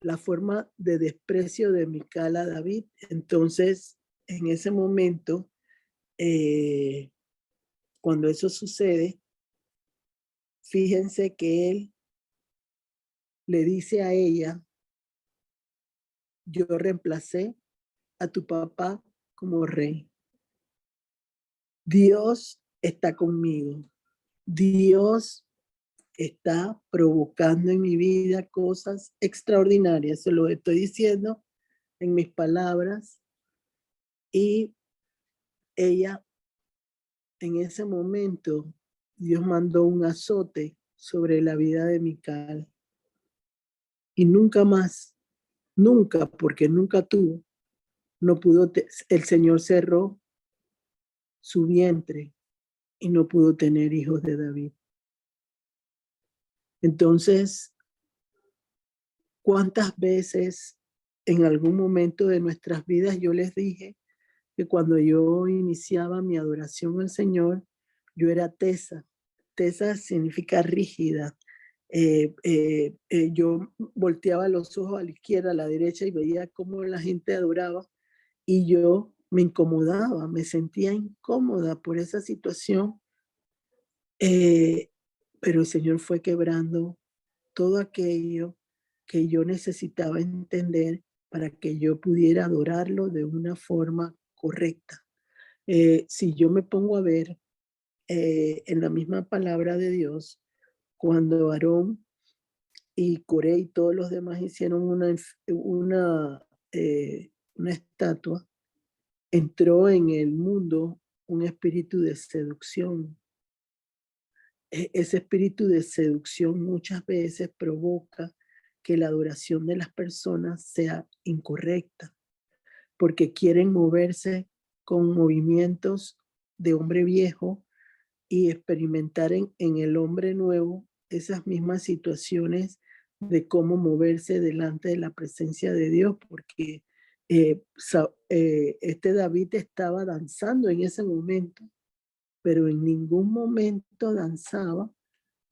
la forma de desprecio de Mical a David. Entonces, en ese momento, cuando eso sucede, fíjense que él le dice a ella, yo reemplacé a tu papá como rey. Dios está conmigo. Dios está provocando en mi vida cosas extraordinarias. Se lo estoy diciendo en mis palabras. Y ella, en ese momento, Dios mandó un azote sobre la vida de Mical. Y nunca más, nunca, porque nunca tuvo, no pudo, el Señor cerró su vientre y no pudo tener hijos de David. Entonces, ¿cuántas veces en algún momento de nuestras vidas yo les dije que cuando yo iniciaba mi adoración al Señor, yo era tesa? Tesa significa rígida. Yo volteaba los ojos a la izquierda, a la derecha y veía cómo la gente adoraba y yo me incomodaba, me sentía incómoda por esa situación. Pero el Señor fue quebrando todo aquello que yo necesitaba entender para que yo pudiera adorarlo de una forma correcta. Si yo me pongo a ver en la misma palabra de Dios, cuando Aarón y Coré y todos los demás hicieron una estatua, entró en el mundo un espíritu de seducción. Ese espíritu de seducción muchas veces provoca que la adoración de las personas sea incorrecta, porque quieren moverse con movimientos de hombre viejo y experimentar en el hombre nuevo esas mismas situaciones de cómo moverse delante de la presencia de Dios, porque este David estaba danzando en ese momento, pero en ningún momento danzaba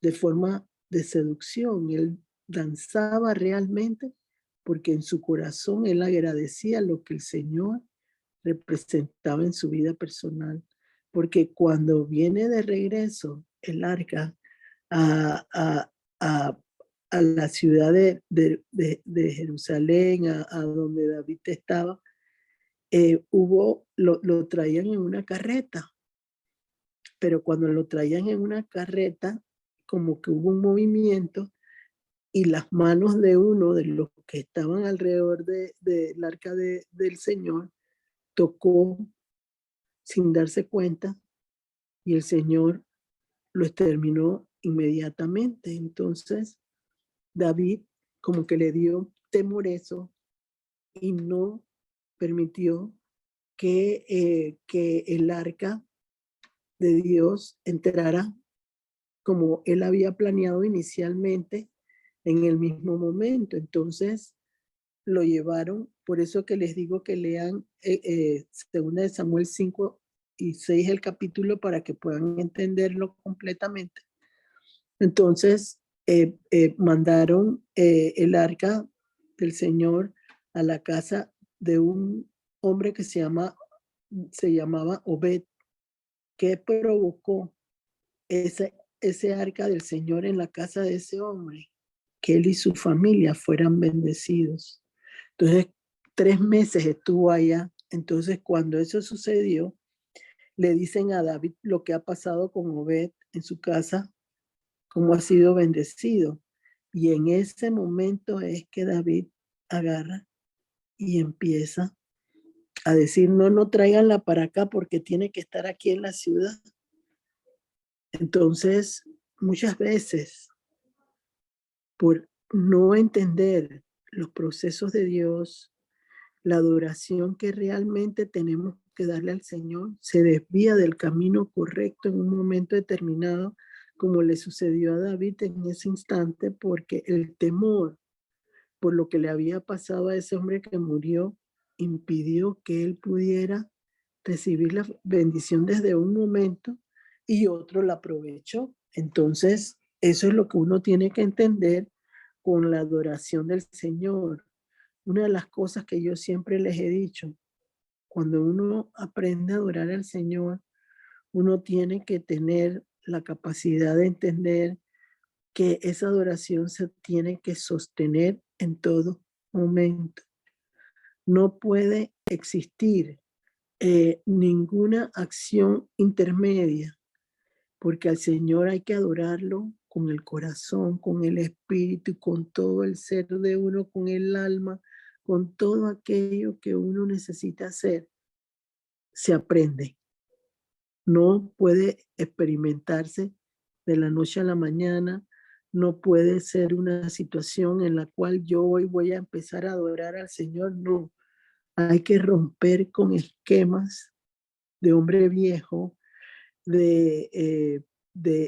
de forma de seducción. Él danzaba realmente porque en su corazón él agradecía lo que el Señor representaba en su vida personal. Porque cuando viene de regreso el arca a, a, a la ciudad de Jerusalén, a donde David estaba, lo traían en una carreta. Pero cuando lo traían en una carreta, como que hubo un movimiento y las manos de uno de los que estaban alrededor del arca del Señor tocó sin darse cuenta y el Señor lo exterminó inmediatamente. Entonces David como que le dio temor eso y no permitió que el arca de Dios entrara como él había planeado inicialmente en el mismo momento. Entonces lo llevaron, por eso que les digo que lean 2 de Samuel 5 y 6 el capítulo para que puedan entenderlo completamente. Entonces mandaron el arca del Señor a la casa de un hombre que se llamaba Obed. ¿Qué provocó ese arca del Señor en la casa de ese hombre? Que él y su familia fueran bendecidos. Entonces, 3 meses estuvo allá. Entonces, cuando eso sucedió, le dicen a David lo que ha pasado con Obed en su casa, cómo ha sido bendecido. Y en ese momento es que David agarra y empieza a decir, no tráiganla para acá porque tiene que estar aquí en la ciudad. Entonces, muchas veces, por no entender los procesos de Dios, la adoración que realmente tenemos que darle al Señor se desvía del camino correcto en un momento determinado, como le sucedió a David en ese instante, porque el temor por lo que le había pasado a ese hombre que murió impidió que él pudiera recibir la bendición desde un momento y otro la aprovechó. Entonces, eso es lo que uno tiene que entender con la adoración del Señor. Una de las cosas que yo siempre les he dicho, cuando uno aprende a adorar al Señor, uno tiene que tener la capacidad de entender que esa adoración se tiene que sostener en todo momento. No puede existir ninguna acción intermedia, porque al Señor hay que adorarlo con el corazón, con el espíritu, con todo el ser de uno, con el alma, con todo aquello que uno necesita hacer. Se aprende. No puede experimentarse de la noche a la mañana. No puede ser una situación en la cual yo hoy voy a empezar a adorar al Señor. No, hay que romper con esquemas de hombre viejo, de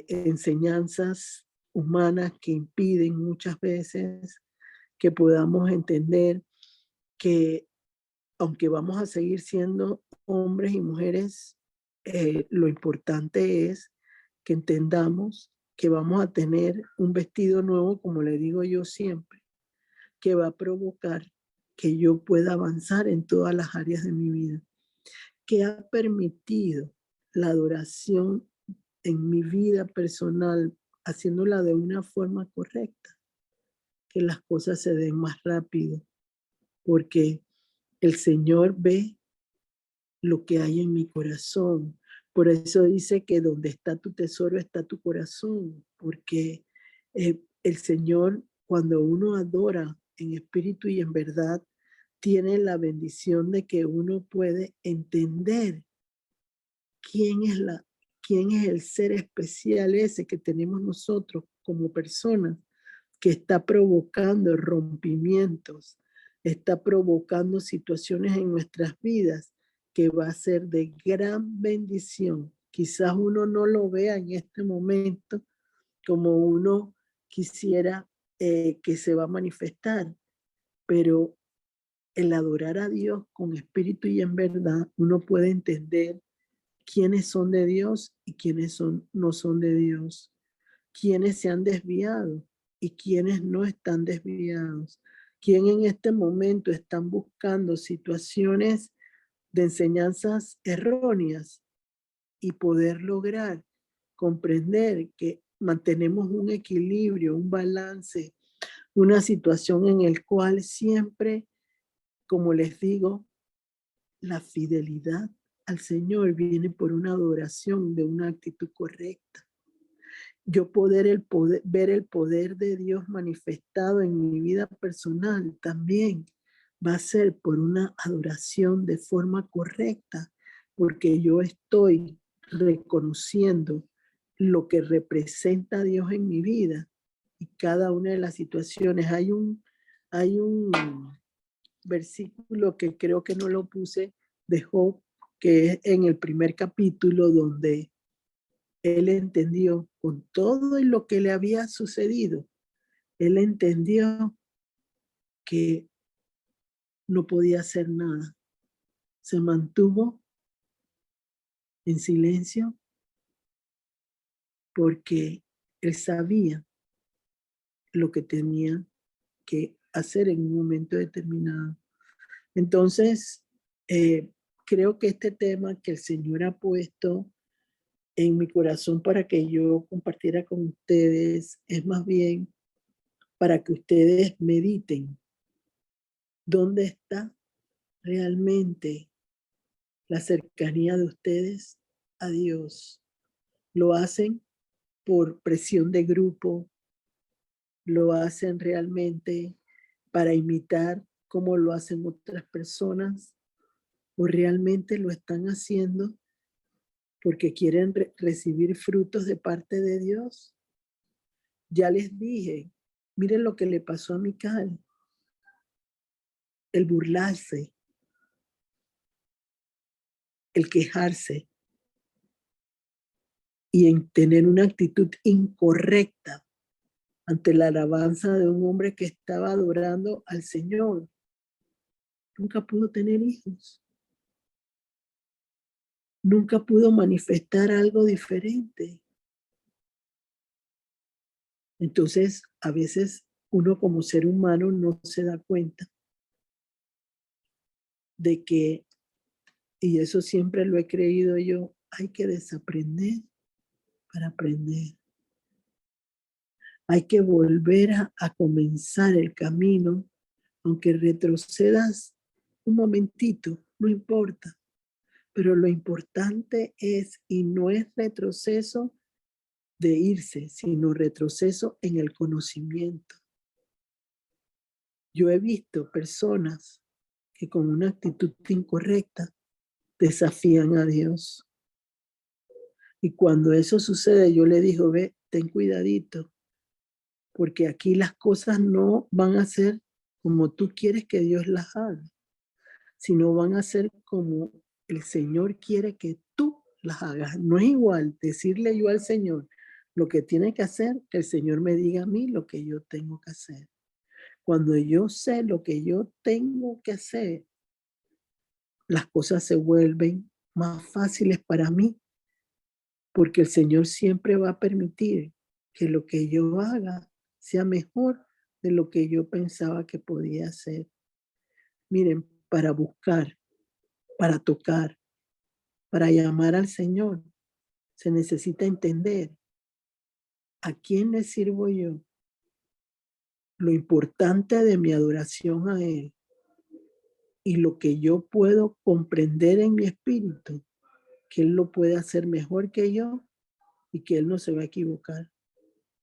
enseñanzas humanas que impiden muchas veces que podamos entender que aunque vamos a seguir siendo hombres y mujeres, lo importante es que entendamos que vamos a tener un vestido nuevo, como le digo yo siempre, que va a provocar que yo pueda avanzar en todas las áreas de mi vida, que ha permitido la adoración en mi vida personal, haciéndola de una forma correcta, que las cosas se den más rápido, porque el Señor ve lo que hay en mi corazón. Por eso dice que donde está tu tesoro está tu corazón, porque el Señor, cuando uno adora en espíritu y en verdad, tiene la bendición de que uno puede entender quién es el ser especial ese que tenemos nosotros como personas, que está provocando rompimientos, está provocando situaciones en nuestras vidas que va a ser de gran bendición. Quizás uno no lo vea en este momento como uno quisiera que se va a manifestar, pero el adorar a Dios con espíritu y en verdad, uno puede entender quiénes son de Dios y quiénes no son de Dios, quiénes se han desviado y quiénes no están desviados, quién en este momento están buscando situaciones de enseñanzas erróneas y poder lograr comprender que mantenemos un equilibrio, un balance, una situación en el cual siempre, como les digo, la fidelidad al Señor viene por una adoración de una actitud correcta. Yo ver el poder de Dios manifestado en mi vida personal también va a ser por una adoración de forma correcta, porque yo estoy reconociendo lo que representa Dios en mi vida y cada una de las situaciones. Hay un versículo que creo que no lo puse de Job, que es en el primer capítulo, donde él entendió con todo lo que le había sucedido, él entendió que no podía hacer nada. Se mantuvo en silencio porque él sabía lo que tenía que hacer en un momento determinado. Entonces, creo que este tema que el Señor ha puesto en mi corazón para que yo compartiera con ustedes es más bien para que ustedes mediten dónde está realmente la cercanía de ustedes a Dios. Lo hacen por presión de grupo, lo hacen realmente para imitar cómo lo hacen otras personas, o realmente lo están haciendo porque quieren recibir frutos de parte de Dios. Ya les dije, miren lo que le pasó a Mical, el burlarse, el quejarse y en tener una actitud incorrecta ante la alabanza de un hombre que estaba adorando al Señor. Nunca pudo tener hijos. Nunca pudo manifestar algo diferente. Entonces, a veces uno como ser humano no se da cuenta de que, y eso siempre lo he creído yo, hay que desaprender para aprender. Hay que volver a comenzar el camino, aunque retrocedas un momentito, no importa. Pero lo importante es, y no es retroceso de irse, sino retroceso en el conocimiento. Yo he visto personas que con una actitud incorrecta desafían a Dios. Y cuando eso sucede, yo le digo, ve, ten cuidadito, porque aquí las cosas no van a ser como tú quieres que Dios las haga, sino van a ser como el Señor quiere que tú las hagas. No es igual decirle yo al Señor lo que tiene que hacer, que el Señor me diga a mí lo que yo tengo que hacer. Cuando yo sé lo que yo tengo que hacer, las cosas se vuelven más fáciles para mí, porque el Señor siempre va a permitir que lo que yo haga sea mejor de lo que yo pensaba que podía hacer. Miren, para buscar, para tocar, para llamar al Señor, se necesita entender a quién le sirvo yo, lo importante de mi adoración a Él y lo que yo puedo comprender en mi espíritu, que Él lo puede hacer mejor que yo y que Él no se va a equivocar.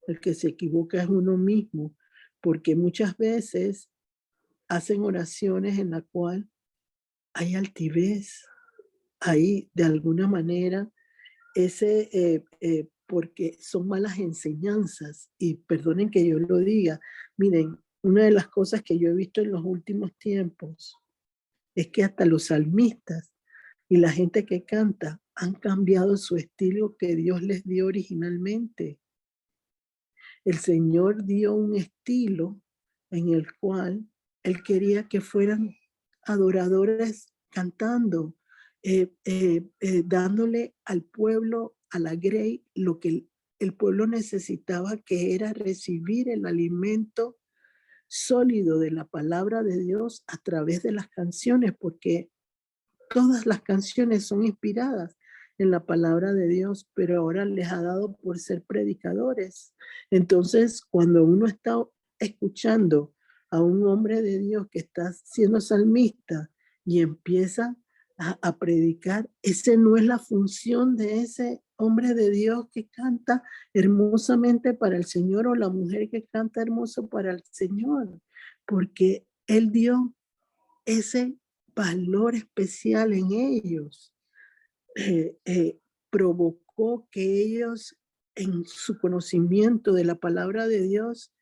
El que se equivoca es uno mismo, porque muchas veces hacen oraciones en la cual hay altivez, hay de alguna manera porque son malas enseñanzas, y perdonen que yo lo diga, miren, una de las cosas que yo he visto en los últimos tiempos es que hasta los salmistas y la gente que canta han cambiado su estilo que Dios les dio originalmente. El Señor dio un estilo en el cual Él quería que fueran adoradores cantando, dándole al pueblo, a la grey, lo que el pueblo necesitaba, que era recibir el alimento sólido de la palabra de Dios a través de las canciones, porque todas las canciones son inspiradas en la palabra de Dios, pero ahora les ha dado por ser predicadores. Entonces, cuando uno está escuchando a un hombre de Dios que está siendo salmista y empieza a predicar, ese no es la función de ese hombre de Dios que canta hermosamente para el Señor, o la mujer que canta hermoso para el Señor, porque Él dio ese valor especial en ellos. Provocó que ellos, en su conocimiento de la palabra de Dios,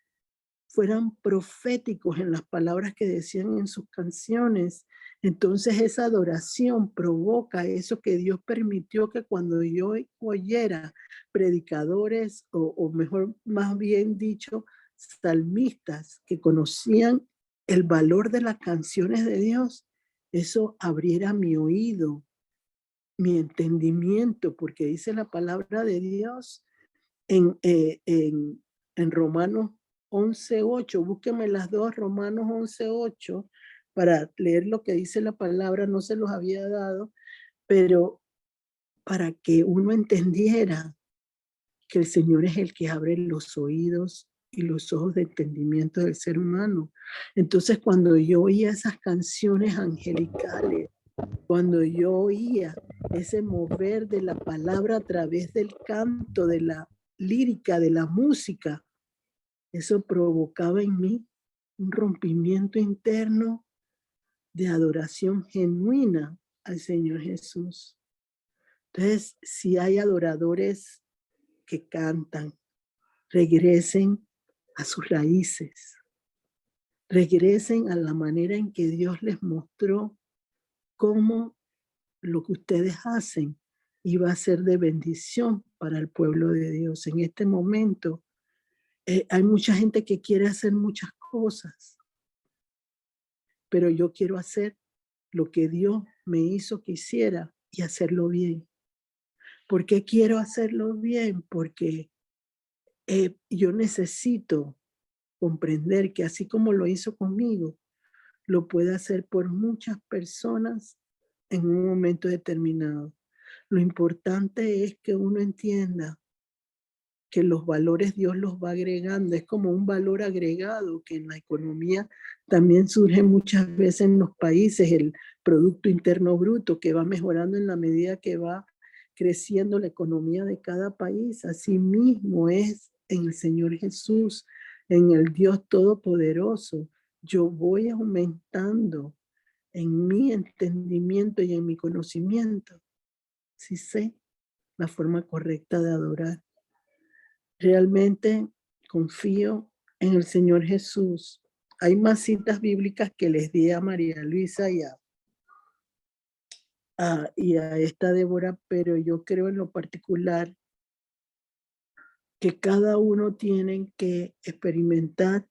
fueran proféticos en las palabras que decían en sus canciones. Entonces esa adoración provoca eso que Dios permitió, que cuando yo oyera predicadores, o mejor, más bien dicho, salmistas que conocían el valor de las canciones de Dios, eso abriera mi oído, mi entendimiento, porque dice la palabra de Dios en Romanos 11:8, búsquenme las dos, Romanos 11:8, para leer lo que dice la palabra, no se los había dado, pero para que uno entendiera que el Señor es el que abre los oídos y los ojos de entendimiento del ser humano. Entonces, cuando yo oía esas canciones angelicales, cuando yo oía ese mover de la palabra a través del canto, de la lírica, de la música, eso provocaba en mí un rompimiento interno de adoración genuina al Señor Jesús. Entonces, si hay adoradores que cantan, regresen a sus raíces, regresen a la manera en que Dios les mostró cómo lo que ustedes hacen iba a ser de bendición para el pueblo de Dios. En este momento hay mucha gente que quiere hacer muchas cosas, pero yo quiero hacer lo que Dios me hizo que hiciera y hacerlo bien. ¿Por qué quiero hacerlo bien? Porque yo necesito comprender que así como lo hizo conmigo, lo puede hacer por muchas personas en un momento determinado. Lo importante es que uno entienda que los valores Dios los va agregando. Es como un valor agregado que en la economía también surge muchas veces en los países, el Producto Interno Bruto, que va mejorando en la medida que va creciendo la economía de cada país. Así mismo es en el Señor Jesús, en el Dios Todopoderoso. Yo voy aumentando en mi entendimiento y en mi conocimiento, si sé la forma correcta de adorar. Realmente confío en el Señor Jesús. Hay más citas bíblicas que les di a María Luisa y a esta Débora, pero yo creo en lo particular que cada uno tiene que experimentar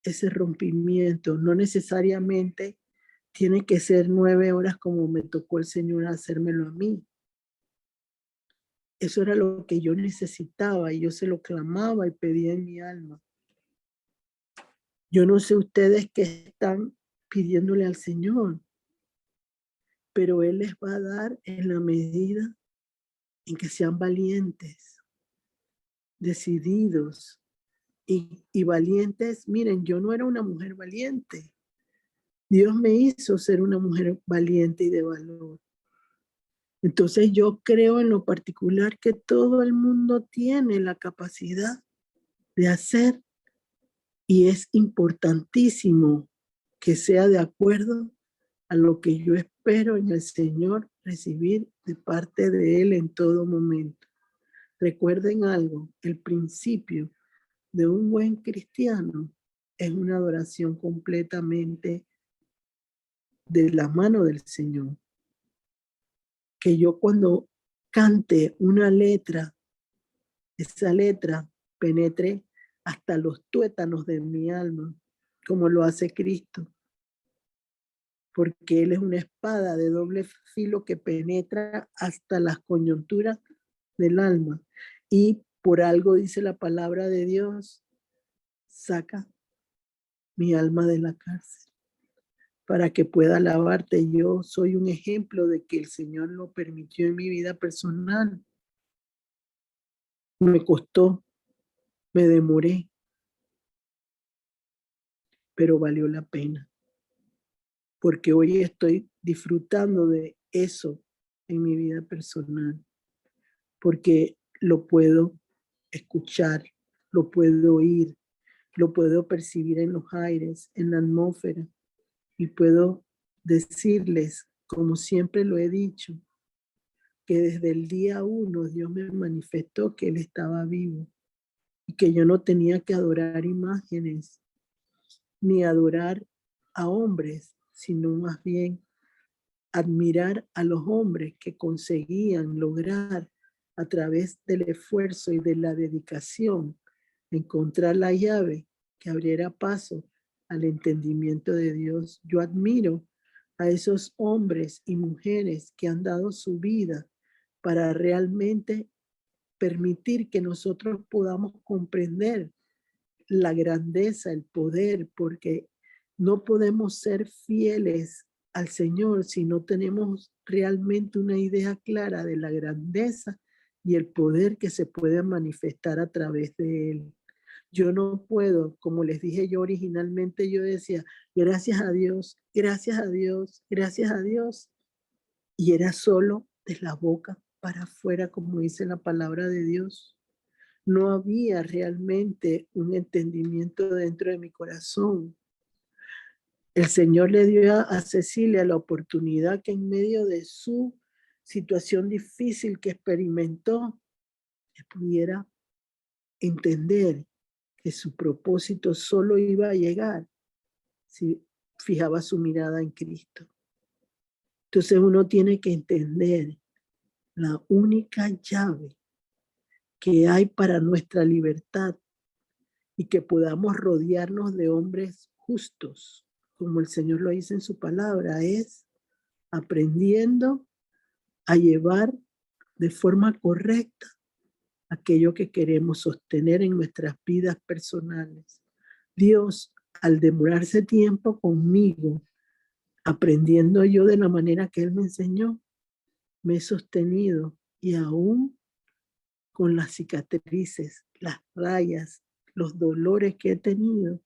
ese rompimiento. No necesariamente tiene que ser 9 horas como me tocó el Señor hacérmelo a mí. Eso era lo que yo necesitaba y yo se lo clamaba y pedía en mi alma. Yo no sé ustedes qué están pidiéndole al Señor, pero Él les va a dar en la medida en que sean valientes, decididos y valientes. Miren, yo no era una mujer valiente. Dios me hizo ser una mujer valiente y de valor. Entonces yo creo en lo particular que todo el mundo tiene la capacidad de hacer y es importantísimo que sea de acuerdo a lo que yo espero en el Señor recibir de parte de Él en todo momento. Recuerden algo, el principio de un buen cristiano es una adoración completamente de la mano del Señor. Que yo cuando cante una letra, esa letra penetre hasta los tuétanos de mi alma, como lo hace Cristo. Porque Él es una espada de doble filo que penetra hasta las coyunturas del alma. Y por algo dice la palabra de Dios, saca mi alma de la cárcel para que pueda alabarte. Yo soy un ejemplo de que el Señor lo permitió en mi vida personal. Me costó, me demoré, pero valió la pena. Porque hoy estoy disfrutando de eso en mi vida personal. Porque lo puedo escuchar, lo puedo oír, lo puedo percibir en los aires, en la atmósfera, y puedo decirles, como siempre lo he dicho, que desde el día 1 Dios me manifestó que Él estaba vivo y que yo no tenía que adorar imágenes ni adorar a hombres, sino más bien admirar a los hombres que conseguían lograr a través del esfuerzo y de la dedicación encontrar la llave que abriera paso al entendimiento de Dios. Yo admiro a esos hombres y mujeres que han dado su vida para realmente permitir que nosotros podamos comprender la grandeza, el poder, porque No podemos ser fieles al Señor si no tenemos realmente una idea clara de la grandeza y el poder que se puede manifestar a través de Él. Yo no puedo, como les dije yo originalmente, yo decía, gracias a Dios, gracias a Dios, gracias a Dios. Y era solo de la boca para afuera, como dice la palabra de Dios. No había realmente un entendimiento dentro de mi corazón. El Señor le dio a Cecilia la oportunidad que en medio de su situación difícil que experimentó, que pudiera entender que su propósito solo iba a llegar si fijaba su mirada en Cristo. Entonces uno tiene que entender la única llave que hay para nuestra libertad y que podamos rodearnos de hombres justos, como el Señor lo dice en su palabra, es aprendiendo a llevar de forma correcta aquello que queremos sostener en nuestras vidas personales. Dios, al demorarse tiempo conmigo, aprendiendo yo de la manera que Él me enseñó, me he sostenido y aún con las cicatrices, las rayas, los dolores que he tenido,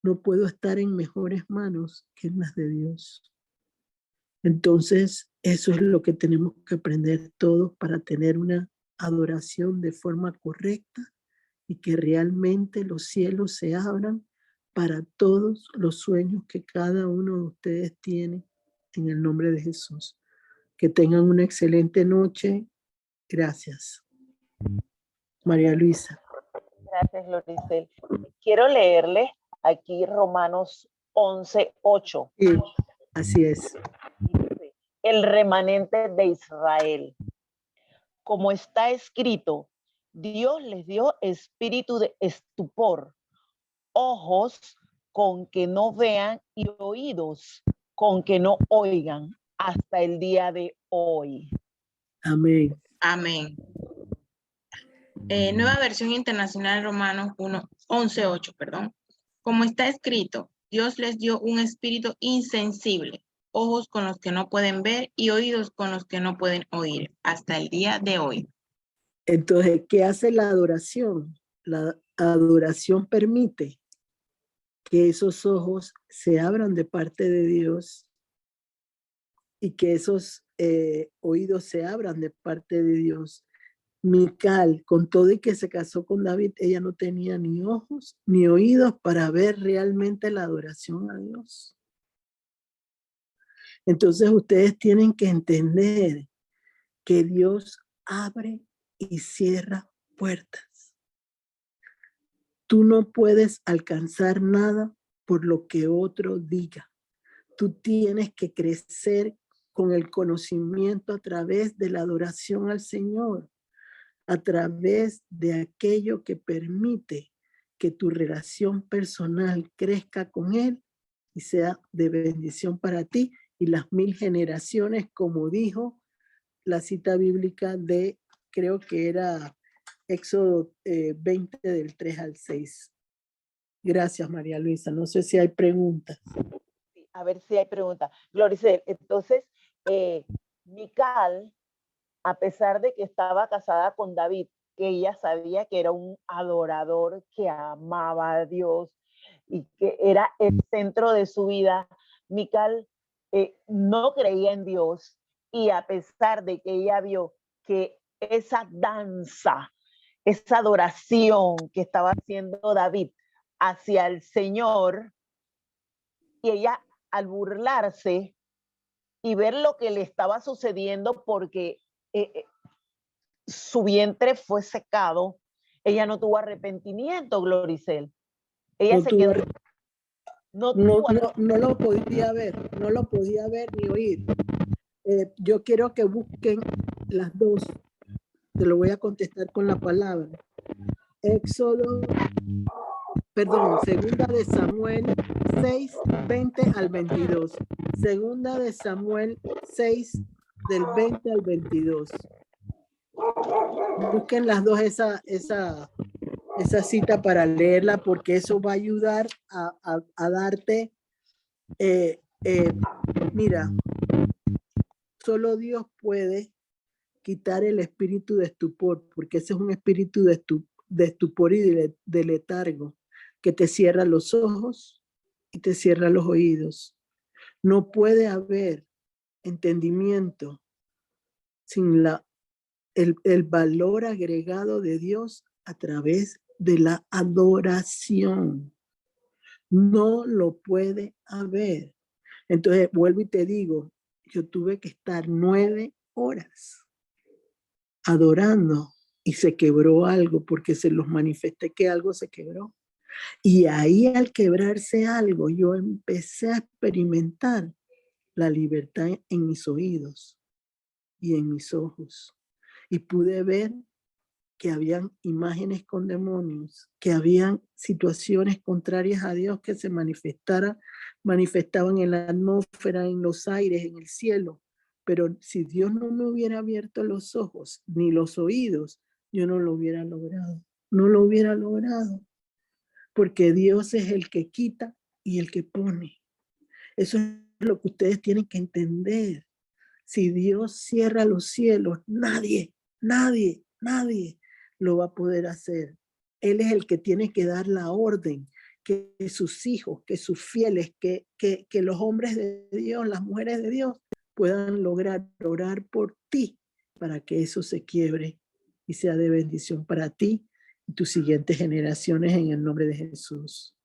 no puedo estar en mejores manos que en las de Dios. Entonces, eso es lo que tenemos que aprender todos para tener una adoración de forma correcta y que realmente los cielos se abran para todos los sueños que cada uno de ustedes tiene en el nombre de Jesús. Que tengan una excelente noche. Gracias. María Luisa. Gracias, Gloricel. Quiero leerle aquí Romanos 11:8. Sí, así es. Dice, el remanente de Israel. Como está escrito, Dios les dio espíritu de estupor, ojos con que no vean y oídos con que no oigan hasta el día de hoy. Amén. Amén. Nueva versión internacional Romanos 11:8, perdón. Como está escrito, Dios les dio un espíritu insensible, ojos con los que no pueden ver y oídos con los que no pueden oír, hasta el día de hoy. Entonces, ¿qué hace la adoración? La adoración permite que esos ojos se abran de parte de Dios y que esos oídos se abran de parte de Dios. Mical, con todo y que se casó con David, ella no tenía ni ojos ni oídos para ver realmente la adoración a Dios. Entonces ustedes tienen que entender que Dios abre y cierra puertas. Tú no puedes alcanzar nada por lo que otro diga. Tú tienes que crecer con el conocimiento a través de la adoración al Señor, a través de aquello que permite que tu relación personal crezca con Él y sea de bendición para ti y las 1000 generaciones, como dijo la cita bíblica de, creo que era Éxodo 20 del 3 al 6. Gracias, María Luisa. No sé si hay preguntas. A ver si hay preguntas. Gloricel, entonces, Mical, a pesar de que estaba casada con David, que ella sabía que era un adorador, que amaba a Dios y que era el centro de su vida, Mical no creía en Dios, y a pesar de que ella vio que esa danza, esa adoración que estaba haciendo David hacia el Señor, y ella al burlarse y ver lo que le estaba sucediendo porque su vientre fue secado, ella no tuvo arrepentimiento, Gloricel. Ella se quedó. No lo podía ver, no lo podía ver ni oír. Yo quiero que busquen las dos. Te lo voy a contestar con la palabra. Segunda de Samuel 6, 20 al 22. Segunda de Samuel 6, del 20 al 22. Busquen las dos esa esa cita para leerla, porque eso va a ayudar a darte, mira, solo Dios puede quitar el espíritu de estupor, porque ese es un espíritu de estupor y de letargo, que te cierra los ojos y te cierra los oídos. No puede haber entendimiento sin el valor agregado de Dios a través de la adoración. No lo puede haber. Entonces, vuelvo y te digo, yo tuve que estar 9 horas adorando y se quebró algo, porque se los manifesté que algo se quebró. Y ahí, al quebrarse algo, yo empecé a experimentar la libertad en mis oídos y en mis ojos. Y pude ver que habían imágenes con demonios, que habían situaciones contrarias a Dios que se manifestaban en la atmósfera, en los aires, en el cielo. Pero si Dios no me hubiera abierto los ojos ni los oídos, yo no lo hubiera logrado. No lo hubiera logrado. Porque Dios es el que quita y el que pone. Eso es lo que ustedes tienen que entender. Si Dios cierra los cielos, nadie lo va a poder hacer. Él es el que tiene que dar la orden, que sus hijos, que sus fieles, que los hombres de Dios, las mujeres de Dios puedan lograr orar por ti para que eso se quiebre y sea de bendición para ti y tus siguientes generaciones, en el nombre de Jesús.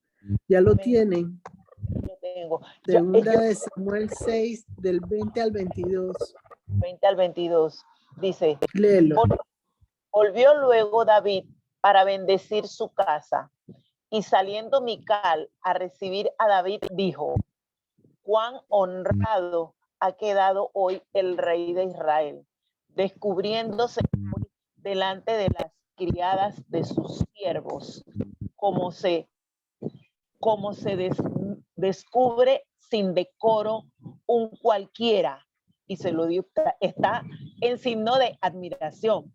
Ya lo tienen. Lo tengo. Segunda de Samuel 6, del 20 al 22. 20 al 22. Dice, Léelo. volvió luego David para bendecir su casa, y saliendo Mical a recibir a David, dijo, cuán honrado ha quedado hoy el rey de Israel, descubriéndose delante de las criadas de sus siervos, como se descubre sin decoro un cualquiera, y se lo dio, está en signo de admiración.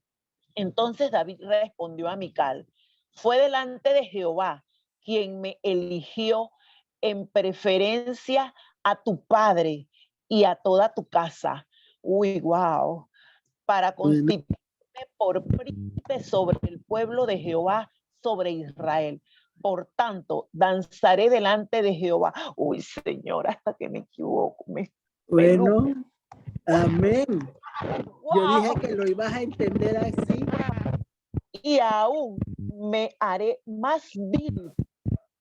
Entonces David respondió a Mical, fue delante de Jehová quien me eligió en preferencia a tu padre y a toda tu casa. Uy, wow. Para constituirme por príncipe sobre el pueblo de Jehová, sobre Israel. Por tanto, danzaré delante de Jehová. Uy, Señor, hasta que me equivoco. Bueno, amén. Wow. Yo dije que lo ibas a entender así. Y aún me haré más vil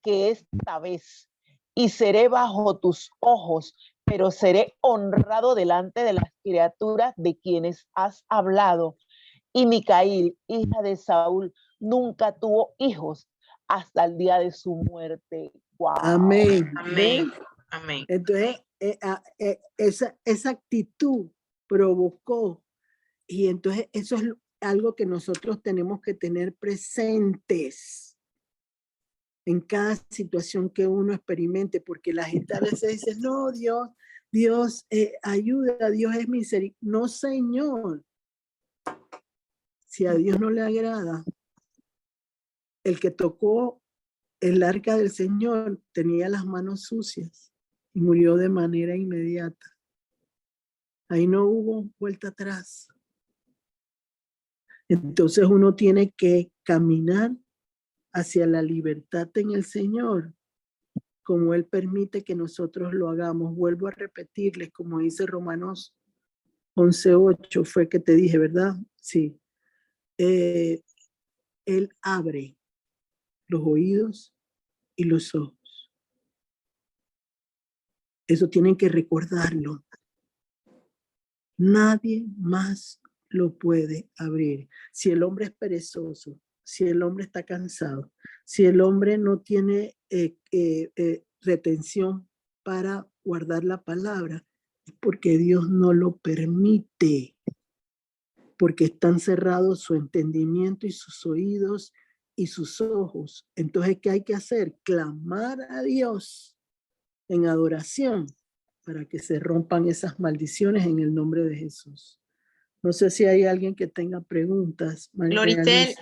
que esta vez, y seré bajo tus ojos, pero seré honrado delante de las criaturas de quienes has hablado. Y Micaíl, hija de Saúl, nunca tuvo hijos hasta el día de su muerte. Wow. Amén. Amén. Amén. Entonces, esa actitud provocó, y entonces eso es algo que nosotros tenemos que tener presentes en cada situación que uno experimente, porque la gente a veces dice, no, Dios ayuda, Dios es misericordioso. No, Señor. Si a Dios no le agrada, el que tocó el arca del Señor tenía las manos sucias y murió de manera inmediata. Ahí no hubo vuelta atrás. Entonces uno tiene que caminar hacia la libertad en el Señor, como Él permite que nosotros lo hagamos. Vuelvo a repetirles, como dice Romanos 11:8, fue que te dije, ¿verdad? Sí. Él abre los oídos y los ojos. Eso tienen que recordarlo. Nadie más lo puede abrir. Si el hombre es perezoso, si el hombre está cansado, si el hombre no tiene retención para guardar la palabra, es porque Dios no lo permite, porque están cerrados su entendimiento y sus oídos y sus ojos. Entonces, ¿qué hay que hacer? Clamar a Dios en adoración para que se rompan esas maldiciones en el nombre de Jesús. No sé si hay alguien que tenga preguntas. Gloricel,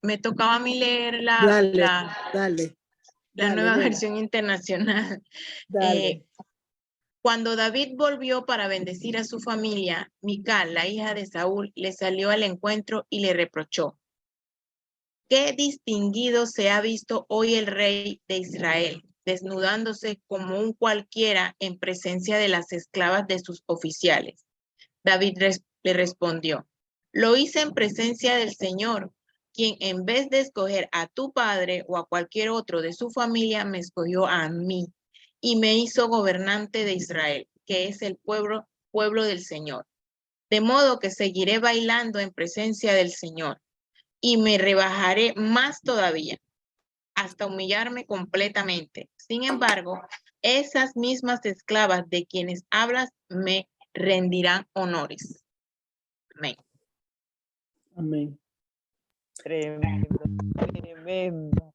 me tocaba a mí leer Dale, la nueva lee, versión internacional. dale. Cuando David volvió para bendecir a su familia, Mical, la hija de Saúl, le salió al encuentro y le reprochó: «Qué distinguido se ha visto hoy el rey de Israel, desnudándose como un cualquiera en presencia de las esclavas de sus oficiales». David le respondió: «Lo hice en presencia del Señor, quien en vez de escoger a tu padre o a cualquier otro de su familia, me escogió a mí y me hizo gobernante de Israel, que es el pueblo del Señor. De modo que seguiré bailando en presencia del Señor y me rebajaré más todavía, hasta humillarme completamente. Sin embargo, esas mismas esclavas de quienes hablas me rendirán honores». Amén. Amén. Tremendo, tremendo.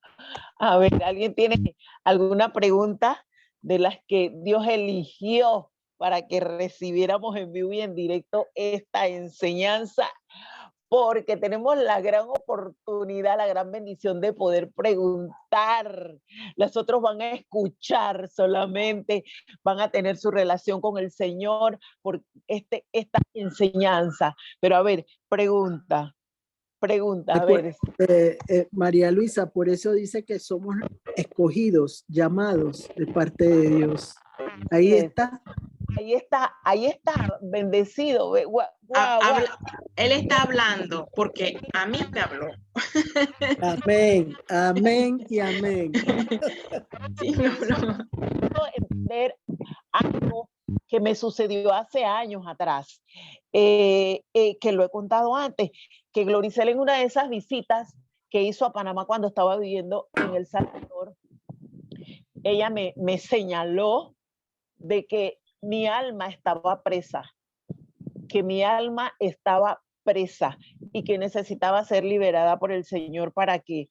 A ver, ¿alguien tiene alguna pregunta de las que Dios eligió para que recibiéramos en vivo y en directo esta enseñanza? Porque tenemos la gran oportunidad, la gran bendición de poder preguntar. Los otros van a escuchar solamente, van a tener su relación con el Señor por esta enseñanza. Pero a ver, pregunta, a ver. María Luisa, por eso dice que somos escogidos, llamados de parte de Dios. Ahí está. Ahí está, bendecido. Él está hablando porque a mí me habló. Amén, amén y amén. Sí, me habló. Entender algo que me sucedió hace años atrás, que lo he contado antes, que Gloricel en una de esas visitas que hizo a Panamá cuando estaba viviendo en El Salvador, ella me señaló de que mi alma estaba presa, y que necesitaba ser liberada por el Señor para que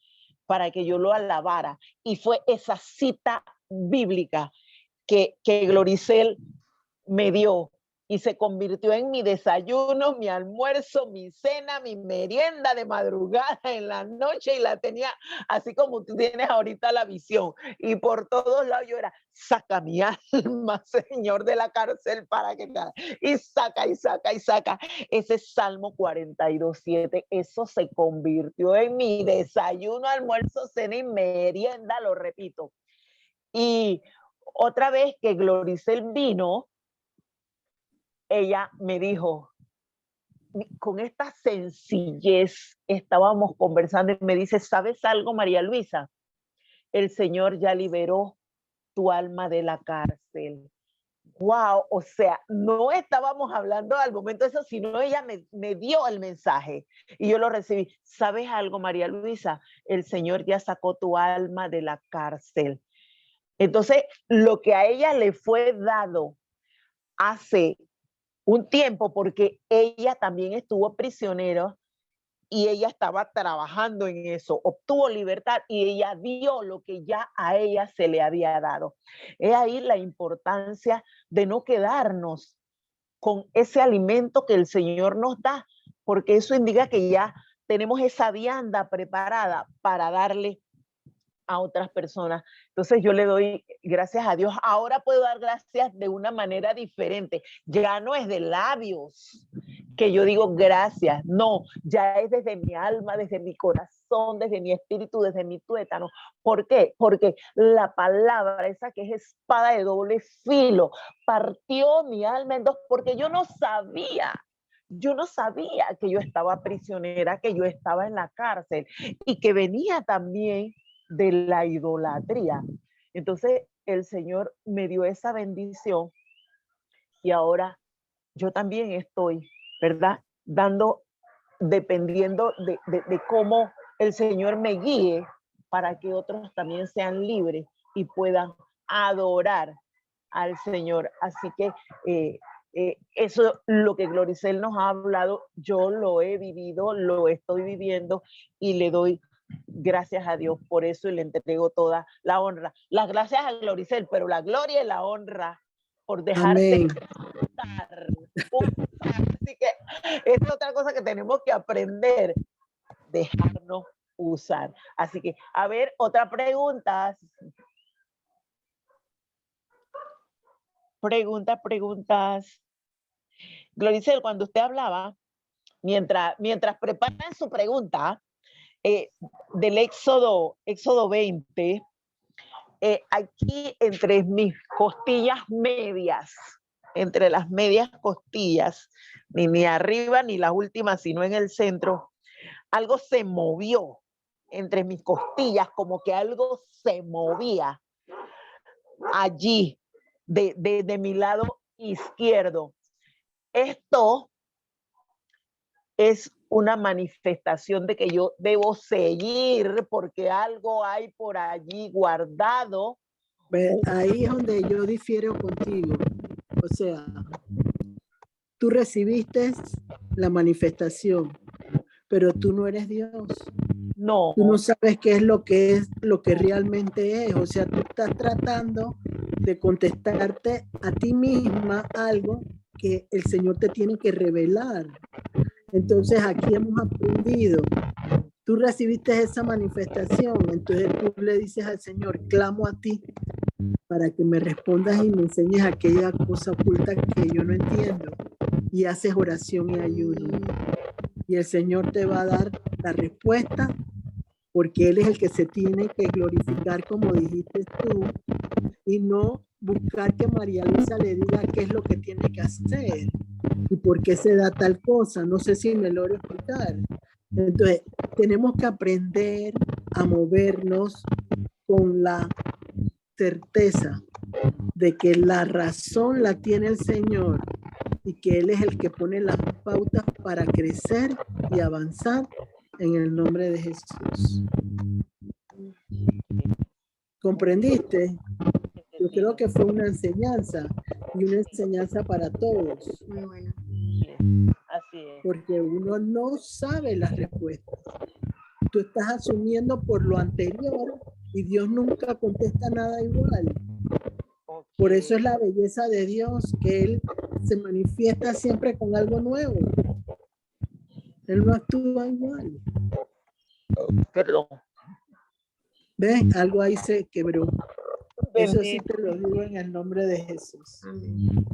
yo lo alabara. Y fue esa cita bíblica que Gloricel me dio y se convirtió en mi desayuno, mi almuerzo, mi cena, mi merienda de madrugada, en la noche, y la tenía así como tú tienes ahorita la visión. Y por todos lados yo era: saca mi alma, Señor, de la cárcel para que nada. Y saca, y saca, y saca. Ese Salmo 42:7, eso se convirtió en mi desayuno, almuerzo, cena y merienda, lo repito. Y otra vez que Gloricel vino, ella me dijo, con esta sencillez estábamos conversando, y me dice: ¿sabes algo, María Luisa? El Señor ya liberó tu alma de la cárcel. Wow, o sea, no estábamos hablando al momento de eso, sino ella me dio el mensaje y yo lo recibí. ¿Sabes algo, María Luisa? El Señor ya sacó tu alma de la cárcel. Entonces, lo que a ella le fue dado hace un tiempo, porque ella también estuvo prisionera y ella estaba trabajando en eso, obtuvo libertad y ella dio lo que ya a ella se le había dado. Es ahí la importancia de no quedarnos con ese alimento que el Señor nos da, porque eso indica que ya tenemos esa vianda preparada para darle a otras personas. Entonces yo le doy gracias a Dios. Ahora puedo dar gracias de una manera diferente. Ya no es de labios que yo digo gracias, no, ya es desde mi alma, desde mi corazón, desde mi espíritu, desde mi tuétano. ¿Por qué? Porque la palabra esa que es espada de doble filo partió mi alma en dos, porque yo no sabía que yo estaba prisionera, que yo estaba en la cárcel y que venía también de la idolatría. Entonces el Señor me dio esa bendición y ahora yo también estoy, ¿verdad? Dependiendo de cómo el Señor me guíe para que otros también sean libres y puedan adorar al Señor. Así que eso, lo que Gloricel nos ha hablado, yo lo he vivido, lo estoy viviendo y le doy gracias a Dios por eso y le entrego toda la honra. Las gracias a Gloricel, pero la gloria y la honra por dejarse usar. Así que es otra cosa que tenemos que aprender, dejarnos usar. Así que, a ver, otra pregunta. Preguntas. Gloricel, cuando usted hablaba, mientras preparan su pregunta del Éxodo 20, aquí entre mis costillas medias, entre las medias costillas, ni arriba ni las últimas, sino en el centro, algo se movió entre mis costillas, como que algo se movía allí, de mi lado izquierdo. Esto es una manifestación de que yo debo seguir porque algo hay por allí guardado. Ahí es donde yo difiero contigo. O sea, tú recibiste la manifestación, pero tú no eres Dios. No. Tú no sabes qué es lo que realmente es. O sea, tú estás tratando de contestarte a ti misma algo que el Señor te tiene que revelar. Entonces aquí hemos aprendido. Tú recibiste esa manifestación, entonces tú le dices al Señor, clamo a ti para que me respondas y me enseñes aquella cosa oculta que yo no entiendo. Y haces oración y ayuno. Y el Señor te va a dar la respuesta porque Él es el que se tiene que glorificar, como dijiste tú, y no buscar que María Luisa le diga qué es lo que tiene que hacer y por qué se da tal cosa. No sé si me logro explicar. Entonces, tenemos que aprender a movernos con la certeza de que la razón la tiene el Señor y que Él es el que pone las pautas para crecer y avanzar en el nombre de Jesús. ¿Comprendiste? Yo creo que fue una enseñanza y una enseñanza para todos. Muy bueno. Así es. Porque uno no sabe las respuestas. Tú estás asumiendo por lo anterior y Dios nunca contesta nada igual. Por eso es la belleza de Dios, que Él se manifiesta siempre con algo nuevo. Él no actúa igual. Perdón. ¿Ves? Algo ahí se quebró. Eso sí Bendito. te lo digo en el nombre de Jesús. Amén.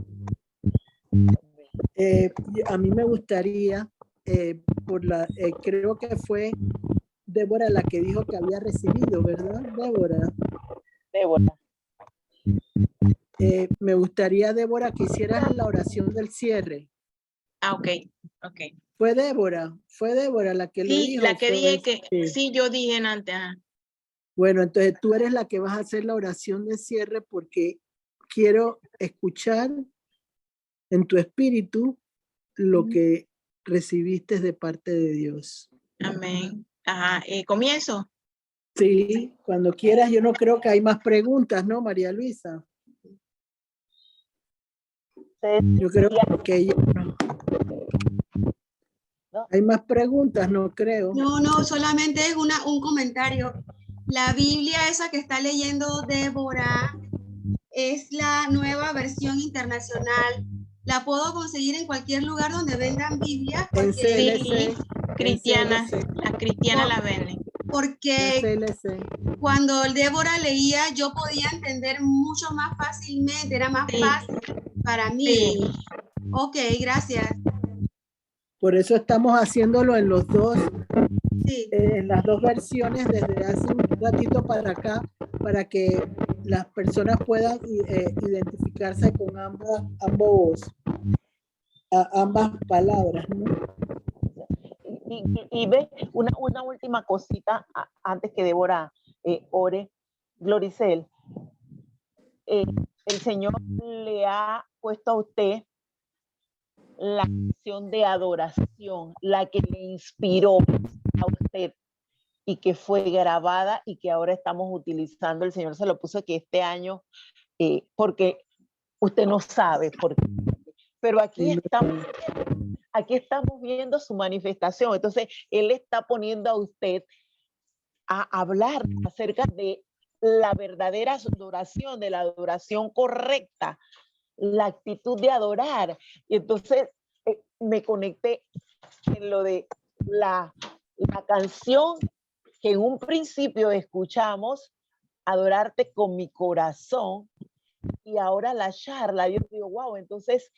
A mí me gustaría, creo que fue Débora la que dijo que había recibido, ¿verdad, Débora? Débora. Me gustaría, Débora, que hicieras la oración del cierre. Ah, ok. Fue Débora la que lo Sí, dijo. la que dije que, Sí. sí, yo dije antes. Ajá. Bueno, entonces tú eres la que vas a hacer la oración de cierre porque quiero escuchar en tu espíritu lo que recibiste de parte de Dios. Amén. Ajá. ¿Comienzo? Sí, cuando quieras. Yo no creo que hay más preguntas, ¿no, María Luisa? Yo creo que ya no. Hay más preguntas, no creo. No, solamente es un comentario. La Biblia esa que está leyendo Débora es la nueva versión internacional. La puedo conseguir en cualquier lugar donde vendan Biblia. En Porque, CLC. Cristiana, en CLC, la cristiana la vende. porque en CLC. cuando Débora leía, yo podía entender mucho más fácilmente, era más Sí. fácil para mí. Sí. Ok, gracias. Por eso estamos haciéndolo en los dos, Sí. en las dos versiones desde hace un ratito para acá, para que las personas puedan identificarse con ambas palabras, ¿no? Y ve, una última cosita antes que Débora ore. Gloricel, el Señor le ha puesto a usted la acción de adoración, la que le inspiró a usted y que fue grabada y que ahora estamos utilizando. El Señor se lo puso que este año, porque usted no sabe por qué, pero aquí estamos viendo su manifestación. Entonces, Él está poniendo a usted a hablar acerca de la verdadera adoración, de la adoración correcta, la actitud de adorar. Y entonces me conecté en lo de la canción que en un principio escuchamos adorarte con mi corazón, y ahora la charla, yo digo, wow, entonces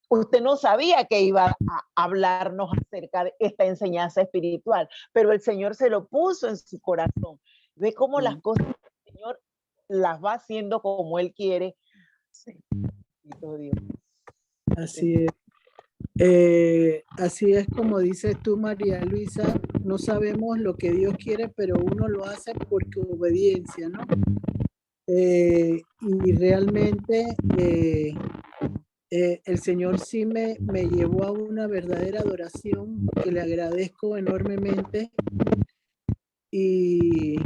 usted no sabía que iba a hablarnos acerca de esta enseñanza espiritual, pero el Señor se lo puso en su corazón. Ve cómo las cosas el Señor las va haciendo como Él quiere. Dios. Así es como dices tú, María Luisa, no sabemos lo que Dios quiere, pero uno lo hace porque obediencia, ¿no? Y realmente el Señor sí me llevó a una verdadera adoración que le agradezco enormemente, y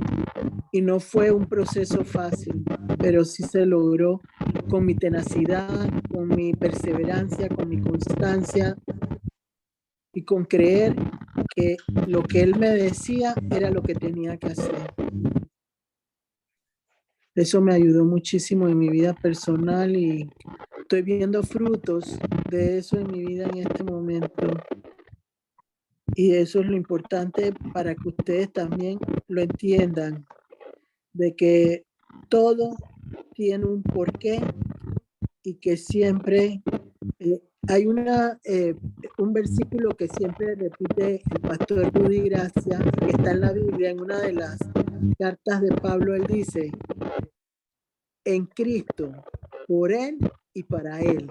no fue un proceso fácil, pero sí se logró con mi tenacidad, con mi perseverancia, con mi constancia y con creer que lo que Él me decía era lo que tenía que hacer. Eso me ayudó muchísimo en mi vida personal y estoy viendo frutos de eso en mi vida en este momento. Y eso es lo importante para que ustedes también lo entiendan, de que todo tiene un porqué y que siempre hay un versículo que siempre repite el pastor Rudy Gracia, que está en la Biblia, en una de las cartas de Pablo. Él dice: en Cristo, por Él y para Él.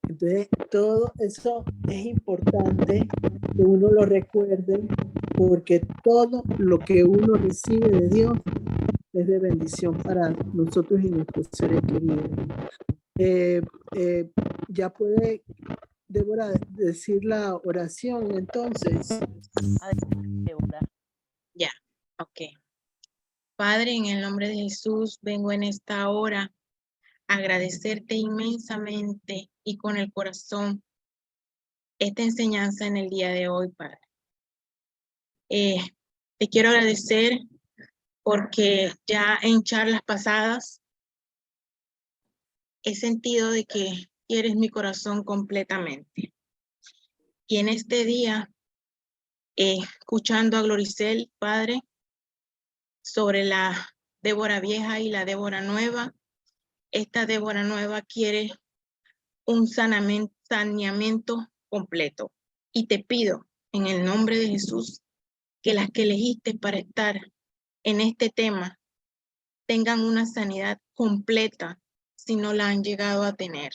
Entonces, todo eso es importante que uno lo recuerde, porque todo lo que uno recibe de Dios es de bendición para nosotros y nuestros seres queridos. Ya puede Débora decir la oración, entonces. Ya, ok. Padre, en el nombre de Jesús, vengo en esta hora a agradecerte inmensamente y con el corazón esta enseñanza en el día de hoy, Padre. Te quiero agradecer porque ya en charlas pasadas he sentido de que quieres mi corazón completamente. Y en este día, escuchando a Gloricel, Padre, sobre la Débora vieja y la Débora nueva, esta Débora nueva quiere un saneamiento completo. Y te pido, en el nombre de Jesús, que las que elegiste para estar en este tema tengan una sanidad completa si no la han llegado a tener.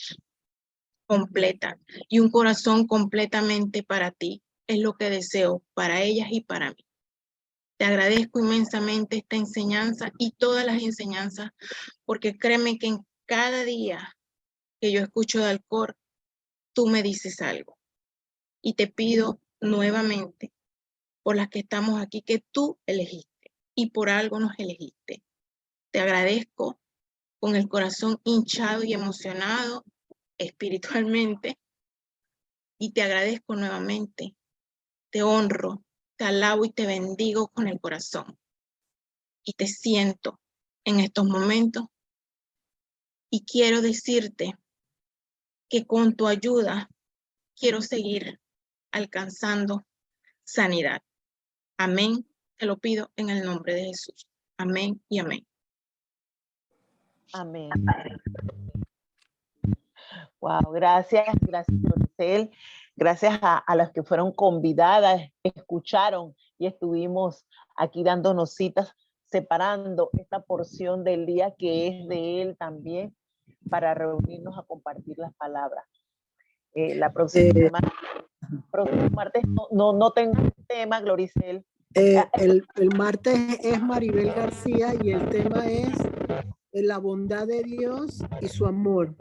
Completa. Y un corazón completamente para ti. Es lo que deseo para ellas y para mí. Te agradezco inmensamente esta enseñanza y todas las enseñanzas, porque créeme que en cada día que yo escucho de Alcor, tú me dices algo. Y te pido nuevamente, por las que estamos aquí, que tú elegiste y por algo nos elegiste. Te agradezco con el corazón hinchado y emocionado espiritualmente, y te agradezco nuevamente. Te honro, te alabo y te bendigo con el corazón. Y te siento en estos momentos. Y quiero decirte que con tu ayuda quiero seguir alcanzando sanidad. Amén. Te lo pido en el nombre de Jesús. Amén y amén. Amén. Wow, gracias, Gloricel. Gracias a las que fueron convidadas, escucharon y estuvimos aquí dándonos citas, separando esta porción del día que es de él también, para reunirnos a compartir las palabras. La próxima martes no tengo tema, Gloricel. El martes es Maribel García y el tema es la bondad de Dios y su amor.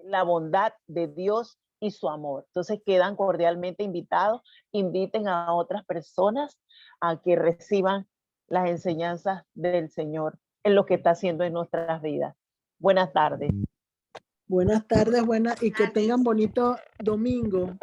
La bondad de Dios y su amor. Entonces quedan cordialmente invitados. Inviten a otras personas a que reciban las enseñanzas del Señor en lo que está haciendo en nuestras vidas. Buenas tardes. Buenas tardes, y que tengan bonito domingo.